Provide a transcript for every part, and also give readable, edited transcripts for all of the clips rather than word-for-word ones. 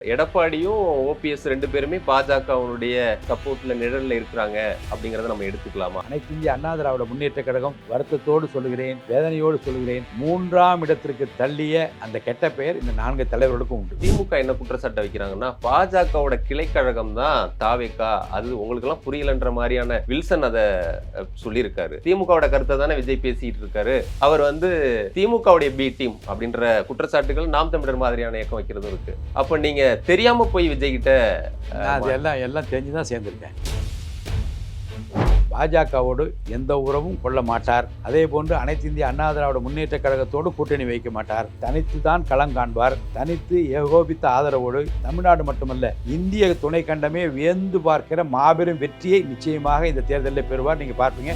எடப்பாடியும் OPS 2 பேருமே பாஜகவினுடைய சப்போர்ட்ல நிழல்ல இருக்கிறாங்க அப்படிங்கறத நம்ம எடுத்துக்கலாமா? அனைத்து இந்திய அண்ணா திராவிட முன்னேற்ற கழகம் வருத்தத்தோடு சொல்லுகிறேன், வேதனையோடு சொல்லுகிறேன், 3ஆம் இடத்திற்கு தள்ளிய அந்த கெட்ட பெயர் இந்த 4 தலைவர்களுக்கும் உண்டு. திமுக என்ன குற்றச்சாட்டை வைக்கிறாங்கன்னா, பாஜகவோட கிளைக்கழகம் தான் தாவேகா, அது உங்களுக்கு எல்லாம் புரியலன்ற மாதிரியான வில்சன் அதை சொல்லியிருக்காரு. திமுகவோட கருத்தை தானே விஜய் பேசிட்டு இருக்காரு. அவர் திமுகவுடைய பி டீம் அப்படின்ற குற்றச்சாட்டுகள் நாம் தமிழர் மாதிரியான இயக்கம் வைக்கிறதும் இருக்கு. அப்ப நீங்க தெரியாம போய் விஜய் கிட்ட அது எல்லாம் தெரிஞ்சுதான் சேர்ந்திருக்கேன். பாஜகவோடு எந்த உறவும் கொள்ள மாட்டார். அதே போன்று அனைத்து இந்திய அண்ணா திராவிட முன்னேற்ற கழகத்தோடு கூட்டணி வைக்க மாட்டார். தனித்து தான் களம் காண்பார். தனித்து ஏகோபித்த ஆதரவோடு தமிழ்நாடு மட்டுமல்ல இந்திய துணை கண்டமே வியந்து பார்க்கிற மாபெரும் வெற்றியை நிச்சயமாக இந்த தேர்தலில் பெறுவார். நீங்க பார்ப்பீங்க.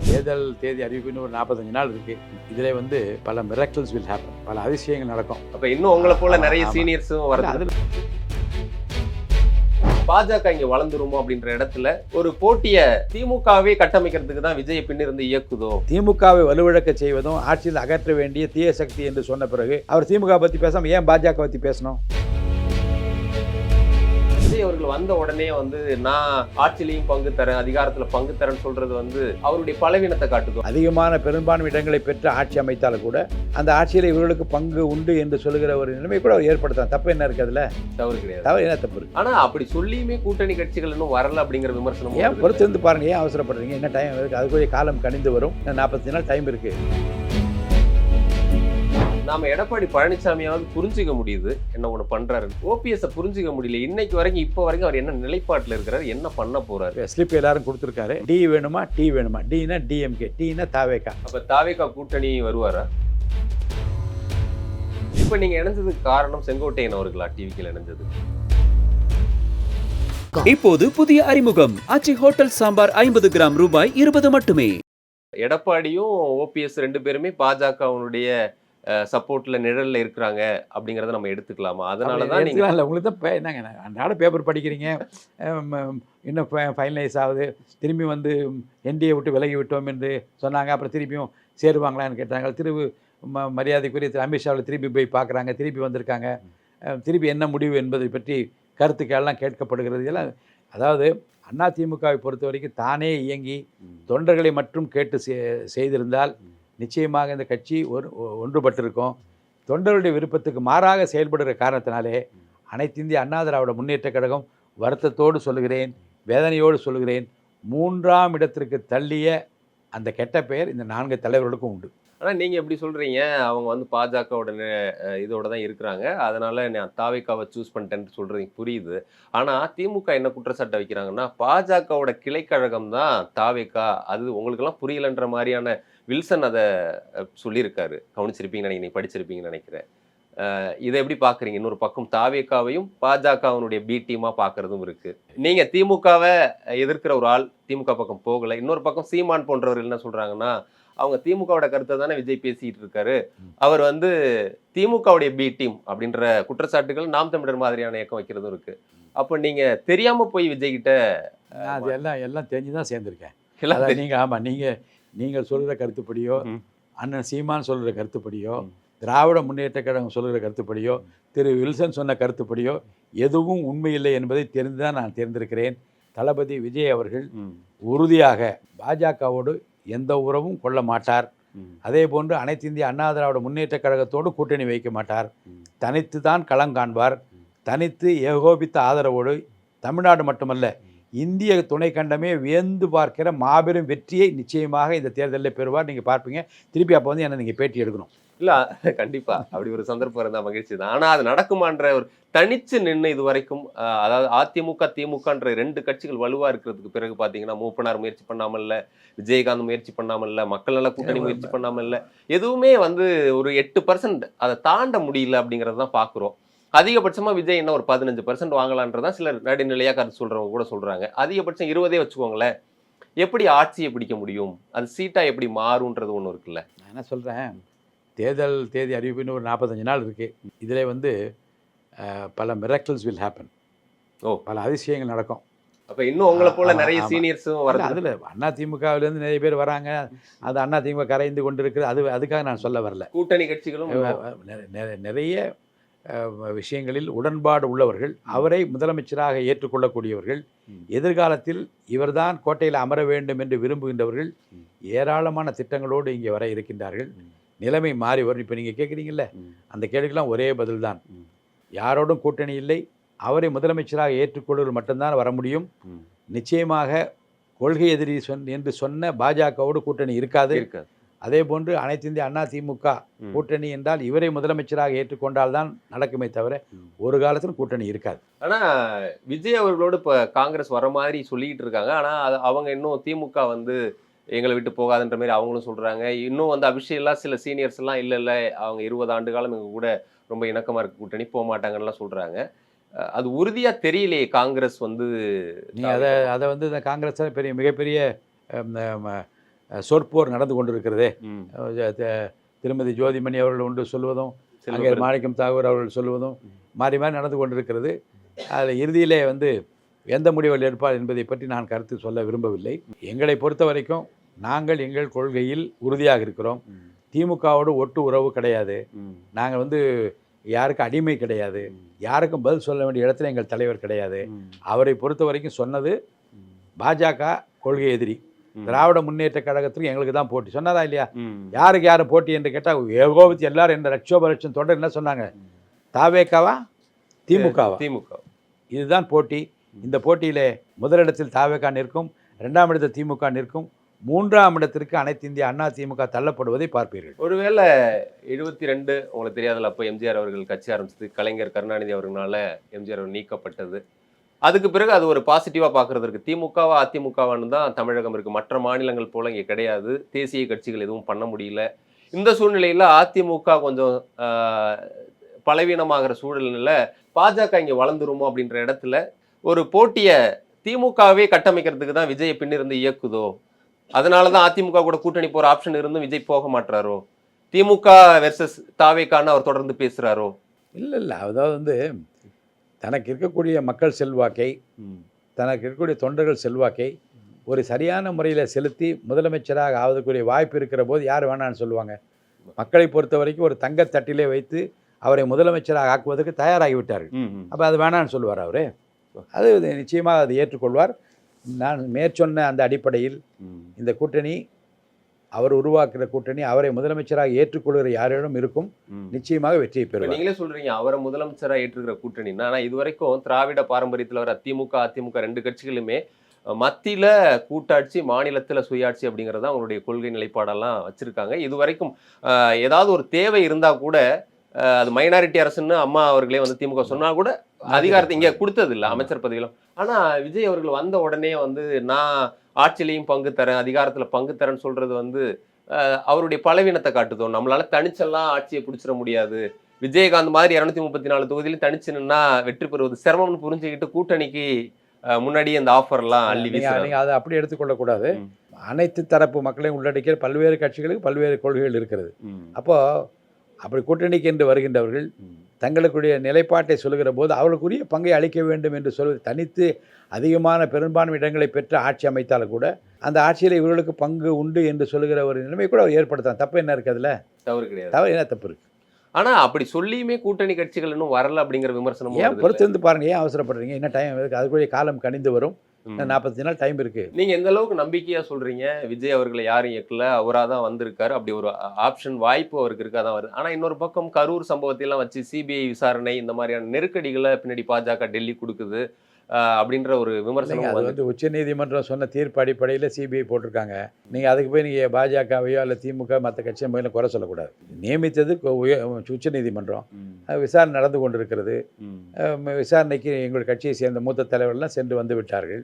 தேர்தல் தேதி அறிவிப்புன்னு ஒரு 45 நாள் இருக்கு. இதுல பல மிராக்கிள்ஸ் வில் ஹேப்பன், பல அதிசயங்கள் நடக்கும். அப்ப இன்னும் உங்களை போல நிறைய சீனியர்ஸும் வருது. பாஜக இங்க வளர்ந்துருமோ அப்படின்ற இடத்துல ஒரு போட்டிய திமுகவே கட்டமைக்கிறதுக்கு தான் விஜய் பின்னிருந்து இயக்குதோ. திமுகவை வலுவிழக்க செய்வதும் ஆட்சியில் அகற்ற வேண்டிய தீய சக்தி என்று சொன்ன பிறகு அவர் திமுக பத்தி பேசாம ஏன் பாஜக பத்தி பேசணும்? விஜய் அவர்கள் வந்த உடனே நான் ஆட்சியிலையும் பங்கு தரேன், அதிகாரத்துல பங்கு தரேன்னு சொல்றது அவருடைய பலவீனத்தை காட்டுதோ. அதிகமான பெரும்பான்மை இடங்களை பெற்று ஆட்சி அமைத்தாலும் கூட அந்த ஆட்சியில் இவர்களுக்கு பங்கு உண்டு என்று சொல்லுகிற ஒரு நிலைமை கூட அவர் ஏற்படுத்தலாம். தப்பு என்ன இருக்கு அதுல? தவறு கிடையாது. தவறு என்ன தப்பு இருக்கு? ஆனா அப்படி சொல்லியுமே கூட்டணி கட்சிகள் இன்னும் வரல அப்படிங்கிற விமர்சனம். ஏன் பொறுத்திருந்து பாருங்க, ஏன் அவசரப்படுறீங்க? என்ன டைம் இருக்கு? அதுக்குரிய காலம் கணிந்து வரும். 45 நாள் டைம் இருக்கு. நாம எடப்பாடி பழனிசாமியாவது புரிஞ்சுக்க முடியுது என்ன ஒண்ணு பண்றாரு. ஓபிஎஸ் புரிஞ்சுக்க முடியல. இன்னைக்கு வரைக்கும் இப்போ வரைக்கும் அவர் என்ன நிலைப்பாட்டுல இருக்கிறாரு, என்ன பண்ண போறாரு? ஸ்லிப் எல்லாரும் கொடுத்திருக்காரு. டி வேணுமா, டி வேணுமா? டினா டிஎம்கே, டினா தாவேகா. அப்ப தாவேகா கூட்டணி வருவாரா? இப்ப நீங்க இணைஞ்சதுக்கு காரணம் செங்கோட்டையன் அவர்களா? டிவிக்கு இணைஞ்சது. இப்போது புதிய அறிமுகம் ஆச்சி ஹோட்டல் சாம்பார் 50 கிராம் ரூபாய் 20 மட்டுமே. எடப்பாடியும் ஓபிஎஸ் 2 பேருமே பாஜகவினுடைய சப்போர்ட்ல நிழல்ல இருக்கிறாங்க அப்படிங்கறத நம்ம எடுத்துக்கலாமா? அதனாலதான் நீங்க உங்களுக்கு தான் என்னங்க அன்றாட பேப்பர் படிக்கிறீங்க, இன்னும் ஃபைனலைஸ் ஆகுது, திரும்பி என்டிஏ விட்டு விலகி விட்டோம் என்று சொன்னாங்க. அப்புறம் திருப்பியும் சேருவாங்களான்னு கேட்டாங்க. மரியாதைக்குரிய திரு அமித்ஷாவில் திருப்பி போய் பார்க்குறாங்க, திருப்பி வந்திருக்காங்க. திருப்பி என்ன முடிவு என்பதை பற்றி கருத்துக்கள்லாம் கேட்கப்படுகிறது. இதெல்லாம் அதாவது அதிமுகவை பொறுத்த வரைக்கும் தானே இயங்கி தொண்டர்களை மட்டும் கேட்டு செய்திருந்தால் நிச்சயமாக இந்த கட்சி ஒன்றுபட்டிருக்கும். தொண்டருடைய விருப்பத்துக்கு மாறாக செயல்படுகிற காரணத்தினாலே அனைத்து இந்திய அண்ணா திராவிட முன்னேற்ற கழகம் வருத்தத்தோடு சொல்லுகிறேன், வேதனையோடு சொல்லுகிறேன், 3ஆம் இடத்திற்கு தள்ளிய அந்த கெட்ட பெயர் இந்த 4 தலைவர்களுக்கும் உண்டு. ஆனால் நீங்கள் எப்படி சொல்கிறீங்க, அவங்க பாஜகவோட இதோட தான் இருக்கிறாங்க, அதனால் நான் தாவேகாவை சூஸ் பண்ணிட்டேன்னு சொல்கிறது புரியுது. ஆனால் திமுக என்ன குற்றச்சாட்டை வைக்கிறாங்கன்னா, பாஜகவோட கிளைக்கழகம் தான் தாவேகா, அது உங்களுக்கெல்லாம் புரியலன்ற மாதிரியான வில்சன் அதை சொல்லியிருக்காரு. கவனிச்சிருப்பீங்கன்னு நீங்கள் படிச்சிருப்பீங்கன்னு நினைக்கிறேன். இதை எப்படி பார்க்குறீங்க? இன்னொரு பக்கம் தாவேகாவையும் பாஜகவினுடைய பி டீமாக பார்க்குறதும் இருக்குது. நீங்கள் திமுகவை எதிர்க்கிற ஒரு ஆள் திமுக பக்கம் போகலை. இன்னொரு பக்கம் சீமான் போன்றவர் என்ன சொல்கிறாங்கன்னா, அவங்க திமுகவோட கருத்தை தானே விஜய் பேசிட்டு இருக்காரு, அவர் திமுகவுடைய பி டீம் அப்படின்ற குற்றச்சாட்டுகள் நாம் தமிழர் மாதிரியான இயக்கம் வைக்கிறதும் இருக்கு. அப்போ நீங்க தெரியாம போய் விஜய் கிட்ட அது எல்லாம் தெரிஞ்சுதான் சேர்ந்திருக்கேன். நீங்கள் சொல்கிற கருத்துப்படியோ, அண்ணன் சீமான் சொல்கிற கருத்துப்படியோ, திராவிட முன்னேற்ற கழகம் சொல்கிற கருத்துப்படியோ, திரு வில்சன் சொன்ன கருத்துப்படியோ எதுவும் உண்மையில்லை என்பதை தெரிந்துதான் நான் தேர்ந்திருக்கிறேன். தளபதி விஜய் அவர்கள் உறுதியாக பாஜகவோடு எந்த உறவும் கொள்ள மாட்டார். அதே போன்று அனைத்து இந்திய அண்ணா திராவிட முன்னேற்ற கழகத்தோடு கூட்டணி வைக்க மாட்டார். தனித்து தான் களம் காண்பார். தனித்து ஏகோபித்த ஆதரவோடு தமிழ்நாடு மட்டுமல்ல இந்திய துணை கண்டமே வியந்து பார்க்கிற மாபெரும் வெற்றியை நிச்சயமாக இந்த தேர்தலில் பெறுவார். நீங்கள் பார்ப்பீங்க. திருப்பி அப்போ என்ன நீங்கள் பேட்டி எடுக்கணும். இல்லை, கண்டிப்பாக அப்படி ஒரு சந்தர்ப்பம் இருந்தால் மகிழ்ச்சி தான். ஆனால் அது நடக்குமான்ற ஒரு தனிச்சு நின்று இது வரைக்கும், அதாவது அதிமுக திமுகன்ற 2 கட்சிகள் வலுவாக இருக்கிறதுக்கு பிறகு பார்த்தீங்கன்னா மூப்பனார் முயற்சி பண்ணாமல் இல்லை, விஜயகாந்த் முயற்சி பண்ணாமல் இல்லை, மக்கள் நல கூட்டணி முயற்சி பண்ணாமல் இல்லை, எதுவுமே ஒரு 8% அதை தாண்ட முடியல அப்படிங்கிறது தான் பார்க்குறோம். அதிகபட்சமாக விஜய் என்ன ஒரு 15% வாங்கலான்றதான் சிலர் நடுநிலையாக கருத்து சொல்கிறவங்க கூட சொல்கிறாங்க. அதிகபட்சம் 20 வச்சுக்கோங்களேன். எப்படி ஆட்சியை பிடிக்க முடியும்? அது சீட்டாக எப்படி மாறுன்றது ஒன்று இருக்குல்ல. நான் என்ன சொல்கிறேன், தேர்தல் தேதி அறிவிப்புன்னு ஒரு 45 நாள் இருக்குது. இதில் பல மிராக்கிள்ஸ் வில் ஹேப்பன். பல அதிசயங்கள் நடக்கும். அப்போ இன்னும் உங்களை போல நிறைய சீனியர்ஸும் வர அதில் அதிமுகவிலேருந்து நிறைய பேர் வராங்க. அது அதிமுக கரைந்து கொண்டு இருக்குது. அதுக்காக நான் சொல்ல வரல. கூட்டணி கட்சிகளும் நிறைய விஷயங்களில் உடன்பாடு உள்ளவர்கள், அவரை முதலமைச்சராக ஏற்றுக்கொள்ளக்கூடியவர்கள், எதிர்காலத்தில் இவர்தான் கோட்டையில் அமர வேண்டும் என்று விரும்புகின்றவர்கள் ஏராளமான திட்டங்களோடு இங்கே வர இருக்கின்றார்கள். நிலைமை மாறி வரும். இப்போ நீங்கள் கேட்குறீங்கல்ல, அந்த கேள்விக்கெல்லாம் ஒரே பதில் தான். யாரோடும் கூட்டணி இல்லை, அவரை முதலமைச்சராக ஏற்றுக்கொள்வது மட்டும்தான் வர முடியும். நிச்சயமாக கொள்கை எதிரி என்று சொன்ன பாஜகவோடு கூட்டணி இருக்காது. அதே போன்று அனைத்து இந்திய அண்ணா திமுக கூட்டணி என்றால் இவரை முதலமைச்சராக ஏற்றுக்கொண்டால்தான் நடக்குமே தவிர ஒரு காலத்திலும் கூட்டணி இருக்காது. ஆனா விஜய் அவர்களோடு இப்போ காங்கிரஸ் வர மாதிரி சொல்லிக்கிட்டு இருக்காங்க. ஆனா அவங்க இன்னும் திமுக வந்து எங்களை விட்டு போகாதுன்ற மாதிரி அவங்களும் சொல்றாங்க. இன்னும் வந்து அபிஷேக்லாம் சில சீனியர்ஸ் எல்லாம் இல்லை அவங்க 20 ஆண்டு காலம் எங்க கூட ரொம்ப இணக்கமா இருக்க கூட்டணி போக மாட்டாங்கன்னு சொல்றாங்க. அது உறுதியா தெரியலையே காங்கிரஸ் வந்து. நீ அதை வந்து இந்த காங்கிரஸ் மிகப்பெரிய சொற்போர் நடந்து கொண்டிருக்கிறதே. திருமதி ஜோதிமணி அவர்கள் ஒன்று சொல்வதும், அங்கே மாணிக்கம் தாகூர் அவர்கள் சொல்வதும் மாறி மாறி நடந்து கொண்டிருக்கிறது. அதில் இறுதியிலே வந்து எந்த முடிவுகள் எடுப்பார் என்பதை பற்றி நான் கருத்து சொல்ல விரும்பவில்லை. எங்களை பொறுத்த வரைக்கும் நாங்கள் எங்கள் கொள்கையில் உறுதியாக இருக்கிறோம். திமுகவோடு ஒட்டு உறவு கிடையாது. நாங்கள் வந்து யாருக்கும் அடிமை கிடையாது. யாருக்கும் பதில் சொல்ல வேண்டிய இடத்துல எங்கள் தலைவர் கிடையாது. அவரை பொறுத்த வரைக்கும் சொன்னது பாஜக கொள்கை எதிரி, திராவிட முன்னேற்ற கழகத்துக்கு எங்களுக்கு தான் போட்டி சொன்னதா இல்லையா? யாருக்கு யாரும் போட்டி என்று கேட்டால் ஏகோபித்து எல்லாரும் இந்த லட்சோப லட்சம் தொடர் என்ன சொன்னாங்க? தாவேக்காவா திமுகவா? திமுக. இதுதான் போட்டி. இந்த போட்டியிலே முதலிடத்தில் தாவேக்கா நிற்கும், 2ஆம் இடத்தில் திமுக நிற்கும், 3ஆம் இடத்திற்கு அனைத்து இந்திய அண்ணா திமுக தள்ளப்படுவதை பார்ப்பீர்கள். ஒருவேளை 72 உங்களுக்கு தெரியாதுல்ல, அப்போ எம்ஜிஆர் அவர்கள் கட்சி ஆரம்பிச்சது, கலைஞர் கருணாநிதி அவர்களால எம்ஜிஆர் அவர்கள் நீக்கப்பட்டது. அதுக்கு பிறகு அது ஒரு பாசிட்டிவாக பார்க்குறது இருக்குது. திமுகவா அதிமுகவான்னு தான் தமிழகம் இருக்குது. மற்ற மாநிலங்கள் போல் இங்கே கிடையாது. தேசிய கட்சிகள் எதுவும் பண்ண முடியல. இந்த சூழ்நிலையில் அதிமுக கொஞ்சம் பலவீனமாகிற சூழ்நிலையில் பாஜக இங்கே வளர்ந்துருமோ அப்படின்ற இடத்துல ஒரு போட்டியை திமுகவே கட்டமைக்கிறதுக்கு தான் விஜயை பின்னிருந்து இயக்குதோ, அதனால தான் அதிமுக கூட கூட்டணி போகிற ஆப்ஷன் இருந்தும் விஜய் போக மாட்டாரோ, திமுக வெர்சஸ் தாவேக்கான்னு அவர் தொடர்ந்து பேசுகிறாரோ? இல்லை, அதாவது வந்து தனக்கு இருக்கக்கூடிய மக்கள் செல்வாக்கை, தனக்கு இருக்கக்கூடிய தொண்டர்கள் செல்வாக்கை ஒரு சரியான முறையில் செலுத்தி முதலமைச்சராக ஆவதற்குரிய வாய்ப்பு இருக்கிற போது யார் வேணான்னு சொல்லுவாங்க? மக்களை பொறுத்த வரைக்கும் ஒரு தங்கத்தட்டிலே வைத்து அவரை முதலமைச்சராக ஆக்குவதற்கு தயாராகிவிட்டார்கள். அப்போ அது வேணான்னு சொல்லுவார் அவர். அது நிச்சயமாக அதை ஏற்றுக்கொள்வார். நான் மேற்சொன்ன அந்த அடிப்படையில் இந்த கூட்டணி, அவர் உருவாக்குற கூட்டணி அவரை முதலமைச்சராக ஏற்றுக்கொள்கிற யாரிடம் இருக்கும், நிச்சயமாக வெற்றியை பெறுவார். நீங்களே சொல்றீங்க அவரை முதலமைச்சராக ஏற்றுக்கிற கூட்டணின்னா, ஆனால் இதுவரைக்கும் திராவிட பாரம்பரியத்தில் வர திமுக அதிமுக 2 கட்சிகளுமே மத்தியில் கூட்டாட்சி, மாநிலத்தில் சுயாட்சி அப்படிங்கிறத அவங்களுடைய கொள்கை நிலைப்பாடெல்லாம் வச்சிருக்காங்க. இதுவரைக்கும் ஏதாவது ஒரு தேவை இருந்தால் கூட அது மைனாரிட்டி அரசுன்னு அம்மா அவர்களே வந்து திமுக சொன்னால் கூட அதிகாரத்தை இங்கே கொடுத்தது இல்லை, அமைச்சர் பதவியிலும். ஆனால் விஜய் அவர்கள் வந்த உடனே வந்து நான் ஆட்சியிலையும் பங்கு தரேன், அதிகாரத்தில் பங்கு தரேன்னு சொல்றது வந்து அவருடைய பலவீனத்தை காட்டுதோ. நம்மளால தனிச்செல்லாம் ஆட்சியை பிடிச்சிட முடியாது, விஜயகாந்த் மாதிரி 234 தொகுதியிலும் தனிச்சு நின்னா வெற்றி பெறுவது சிரமம்னு புரிஞ்சுக்கிட்டு கூட்டணிக்கு முன்னாடியே இந்த ஆஃபர்லாம் அள்ளி நீங்கள் அதை அப்படி எடுத்துக்கொள்ளக்கூடாது. அனைத்து தரப்பு மக்களையும் உள்ளடக்கிய பல்வேறு கட்சிகளுக்கு பல்வேறு கொள்கைகள் இருக்கிறது. அப்போது அப்படி கூட்டணிக்கு என்று வருகின்றவர்கள் தங்களுக்குடைய நிலைப்பாட்டை சொல்லுகிற போது அவர்களுக்குரிய பங்கை அளிக்க வேண்டும் என்று சொல்வது, தனித்து அதிகமான பெரும்பான்மை இடங்களை பெற்று ஆட்சி அமைத்தாலும் கூட அந்த ஆட்சியில் இவர்களுக்கு பங்கு உண்டு என்று சொல்லுகிற ஒரு நிலைமை கூட அவர் ஏற்படுத்தலாம். தப்பு என்ன இருக்குது? அதில் தவறு கிடையாது. தவறு என்ன தப்பு இருக்குது? ஆனால் அப்படி சொல்லியுமே கூட்டணி கட்சிகள் இன்னும் வரல அப்படிங்கிற விமர்சனம். ஏன் பொறுத்து வந்து பாருங்கள், ஏன் அவசரப்படுறீங்க? என்ன டைம் இருக்குது? அதுக்குரிய காலம் கணிந்து வரும். 45 நாள் டைம் இருக்குது. நீங்கள் எந்த அளவுக்கு நம்பிக்கையாக சொல்கிறீங்க விஜய் அவர்களை யாரும் இயக்கல, அவராக தான் வந்திருக்காரு, அப்படி ஒரு ஆப்ஷன் வாய்ப்பு அவருக்கு இருக்கா தான் வருது. ஆனால் இன்னொரு பக்கம் கரூர் சம்பவத்தையெல்லாம் வச்சு சிபிஐ விசாரணை இந்த மாதிரியான நெருக்கடிகளை பின்னாடி பாஜக டெல்லி கொடுக்குது அப்படின்ற ஒரு விமர்சனம். அது வந்து உச்சநீதிமன்றம் சொன்ன தீர்ப்பு அடிப்படையில் சிபிஐ போட்டிருக்காங்க. நீங்கள் அதுக்கு போய் நீங்கள் பாஜகவையோ அல்ல திமுக மற்ற கட்சியை போய் குறை சொல்லக்கூடாது. நியமித்தது உச்சநீதிமன்றம், விசாரணை நடந்து கொண்டிருக்கிறது. விசாரணைக்கு எங்கள் கட்சியை சேர்ந்த மூத்த தலைவர்கள்லாம் சென்று வந்து விட்டார்கள்.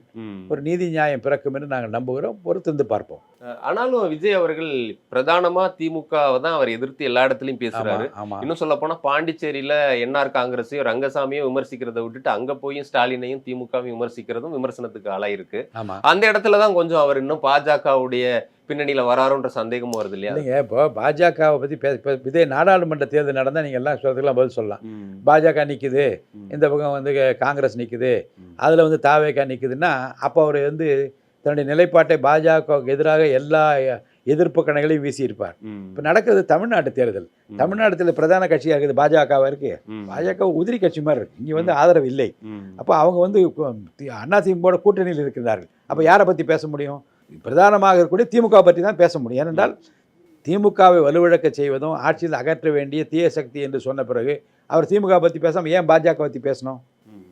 ஒரு நீதி நியாயம் பிறக்கும் என்று நாங்கள் நம்புகிறோம். பொறுத்திருந்து பார்ப்போம். ஆனாலும் விஜய் அவர்கள் பிரதானமா திமுகவை தான் அவர் எதிர்த்து எல்லா இடத்துலையும் பேசுறாரு. இன்னும் சொல்ல போனா பாண்டிச்சேரியில என்ஆர் காங்கிரஸையும் ரங்கசாமியும் விமர்சிக்கிறத விட்டுட்டு அங்க போய் ஸ்டாலினையும் திமுகவையும் விமர்சிக்கிறதும் விமர்சனத்துக்கு ஆளாயிருக்கு. அந்த இடத்துலதான் கொஞ்சம் அவர் இன்னும் பாஜகவுடைய பின்னணியில வராருன்ற சந்தேகமும் வருது இல்லையா? நீங்க இப்போ பாஜகவை பத்தி இதே நாடாளுமன்ற தேர்தல் நடந்தா நீங்க எல்லாம் சொல்றதுக்கெல்லாம் பதில் சொல்லலாம். பாஜக நிக்குது, இந்த பக்கம் வந்து காங்கிரஸ் நிக்குது, அதுல வந்து தாவேகா நிக்குதுன்னா அப்போ அவர் வந்து தன்னுடைய நிலைப்பாட்டை பாஜகவுக்கு எதிராக எல்லா எதிர்ப்பு கணைகளையும் வீசியிருப்பார். ம். இப்போ நடக்கிறது தமிழ்நாட்டு தேர்தல். தமிழ்நாட்டில் பிரதான கட்சியாக இருக்குது பாஜகவாக இருக்குது. ம். பாஜக உதிரி கட்சி மாதிரி இருக்குது. இங்கே வந்து ஆதரவு இல்லை. ம். அப்போ அவங்க வந்து அதிமுக கூட்டணியில் இருக்கிறார்கள். அப்போ யாரை பற்றி பேச முடியும்? பிரதானமாக இருக்கக்கூடிய திமுக பற்றி தான் பேச முடியும். ஏனென்றால் திமுகவை வலுவிழக்க செய்வதும் ஆட்சியில் அகற்ற வேண்டிய தீய சக்தி என்று சொன்ன பிறகு அவர் திமுக பற்றி பேசாமல் ஏன் பாஜக பற்றி பேசணும்?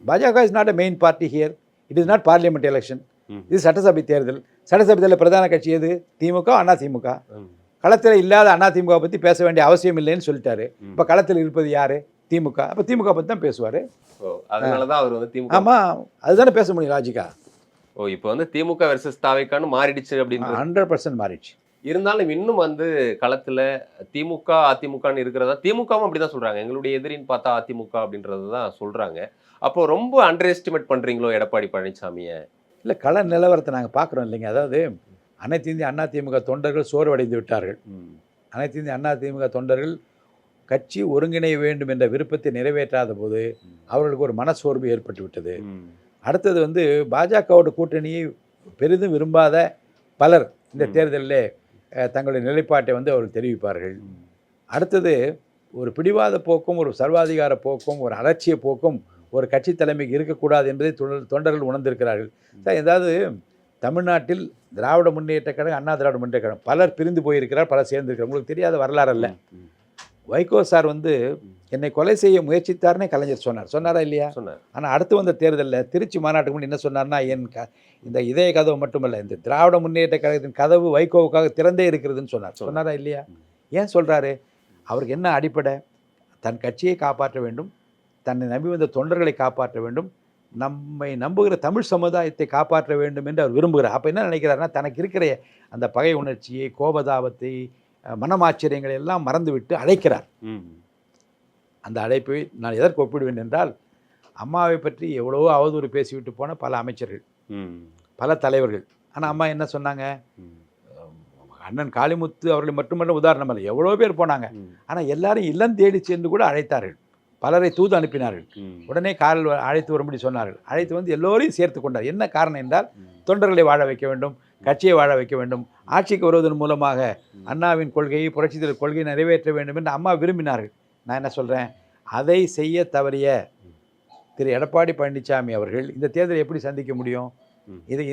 பாஜக is not a main party here. It is not parliament election. இது சட்டசபை தேர்தல். சட்டசபை தேர்தலில் பிரதான கட்சி எது? திமுக, அதிமுக. களத்தில் இல்லாத அதிமுக பற்றி பேச வேண்டிய அவசியம் இல்லைன்னு சொல்லிட்டாரு. இப்போ களத்தில் இருப்பது யார்? திமுக. அப்போ திமுக பற்றி தான் பேசுவார். அதனால தான் அவர் வந்து திமுக. ஆமாம், அதுதானே பேச முடியும் லாஜிக்கா. இப்போ வந்து திமுக வெர்சஸ் தாவேக்கான்னு மாறிடுச்சு அப்படின்னு 100% மாறிடுச்சு. இருந்தாலும் இன்னும் வந்து களத்துல திமுக அதிமுகன்னு இருக்கிறதா திமுகவும் அப்படிதான் சொல்றாங்க. எங்களுடைய எதிரின்னு பார்த்தா அதிமுக அப்படின்றது தான் சொல்றாங்க. அப்போ ரொம்ப அண்டர் எஸ்டிமேட் பண்றீங்களோ எடப்பாடி பழனிசாமியை? இல்லை, கள நிலவரத்தை நாங்கள் பார்க்குறோம் இல்லைங்க. அதாவது அனைத்து இந்திய அண்ணா திமுக தொண்டர்கள் சோர்வடைந்து விட்டார்கள். அனைத்து இந்திய அண்ணா திமுக தொண்டர்கள் கட்சி ஒருங்கிணைய வேண்டும் என்ற விருப்பத்தை நிறைவேற்றாத போது அவர்களுக்கு ஒரு மனசோர்வு ஏற்பட்டு விட்டது. அடுத்தது வந்து பாஜகவோட கூட்டணியை பெரிதும் விரும்பாத பலர் இந்த தேர்தலில் தங்களுடைய நிலைப்பாட்டை வந்து அவர்கள் தெரிவிப்பார்கள். அடுத்தது ஒரு பிடிவாத போக்கும் ஒரு சர்வாதிகார போக்கும் ஒரு அலட்சிய போக்கும் ஒரு கட்சி தலைமைக்கு இருக்கக்கூடாது என்பதை தொண்டர்கள் உணர்ந்திருக்கிறார்கள். ஏதாவது தமிழ்நாட்டில் திராவிட முன்னேற்ற கழகம், அண்ணா திராவிட முன்னேற்ற கழகம் பலர் பிரிந்து போயிருக்கிறார், பலர் சேர்ந்திருக்கிறார். உங்களுக்கு தெரியாத வரலாறு அல்ல. வைகோ சார் வந்து என்னை கொலை செய்ய முயற்சித்தார்னே கலைஞர் சொன்னாரா இல்லையா? சொன்னார். ஆனால் அடுத்து வந்த தேர்தலில் திருச்சி மாநாட்டுக்கு முன்னாடி என்ன சொன்னார்னா, இந்த இதய கதவு மட்டுமல்ல, இந்த திராவிட முன்னேற்ற கழகத்தின் கதவு வைகோவுக்காக திறந்தே இருக்கிறதுன்னு சொன்னாரா இல்லையா? ஏன் சொல்கிறாரு? அவருக்கு என்ன அடிப்படை? தன் கட்சியை காப்பாற்ற வேண்டும், தன்னை நம்பி வந்த தொண்டர்களை காப்பாற்ற வேண்டும், நம்மை நம்புகிற தமிழ் சமுதாயத்தை காப்பாற்ற வேண்டும் என்று அவர் விரும்புகிறார். அப்போ என்ன நினைக்கிறாருன்னா, தனக்கு இருக்கிற அந்த பகை உணர்ச்சியை, கோபதாபத்தை, மனமாச்சரியங்களை எல்லாம் மறந்துவிட்டு அழைக்கிறார். அந்த அழைப்பை நான் எதற்கு ஒப்பிடுவேன் என்றால், அம்மாவை பற்றி எவ்வளவோ அவதூறு பேசிவிட்டு போன பல அமைச்சர்கள், பல தலைவர்கள். ஆனால் அம்மா என்ன சொன்னாங்க? அண்ணன் காளிமுத்து அவர்களை மட்டுமல்ல உதாரணம் அல்ல, எவ்வளோ பேர் போனாங்க. ஆனால் எல்லாரும் இல்லம் தேடி சென்று கூட அழைத்தார்கள். பலரை தூது அனுப்பினார்கள். உடனே காரில் அழைத்து வரும்படி சொன்னார்கள். அழைத்து வந்து எல்லோரையும் சேர்த்து கொண்டார். என்ன காரணம் என்றால், தொண்டர்களை வாழ வைக்க வேண்டும், கட்சியை வாழ வைக்க வேண்டும், ஆட்சிக்கு வருவதன் மூலமாக அண்ணாவின் கொள்கையை, புரட்சித்தலைவர் கொள்கையை நிறைவேற்ற வேண்டும் என்று அம்மா விரும்பினார்கள். நான் என்ன சொல்கிறேன்? அதை செய்ய தவறிய திரு எடப்பாடி பழனிசாமி அவர்கள் இந்த தேர்தலை எப்படி சந்திக்க முடியும்? இது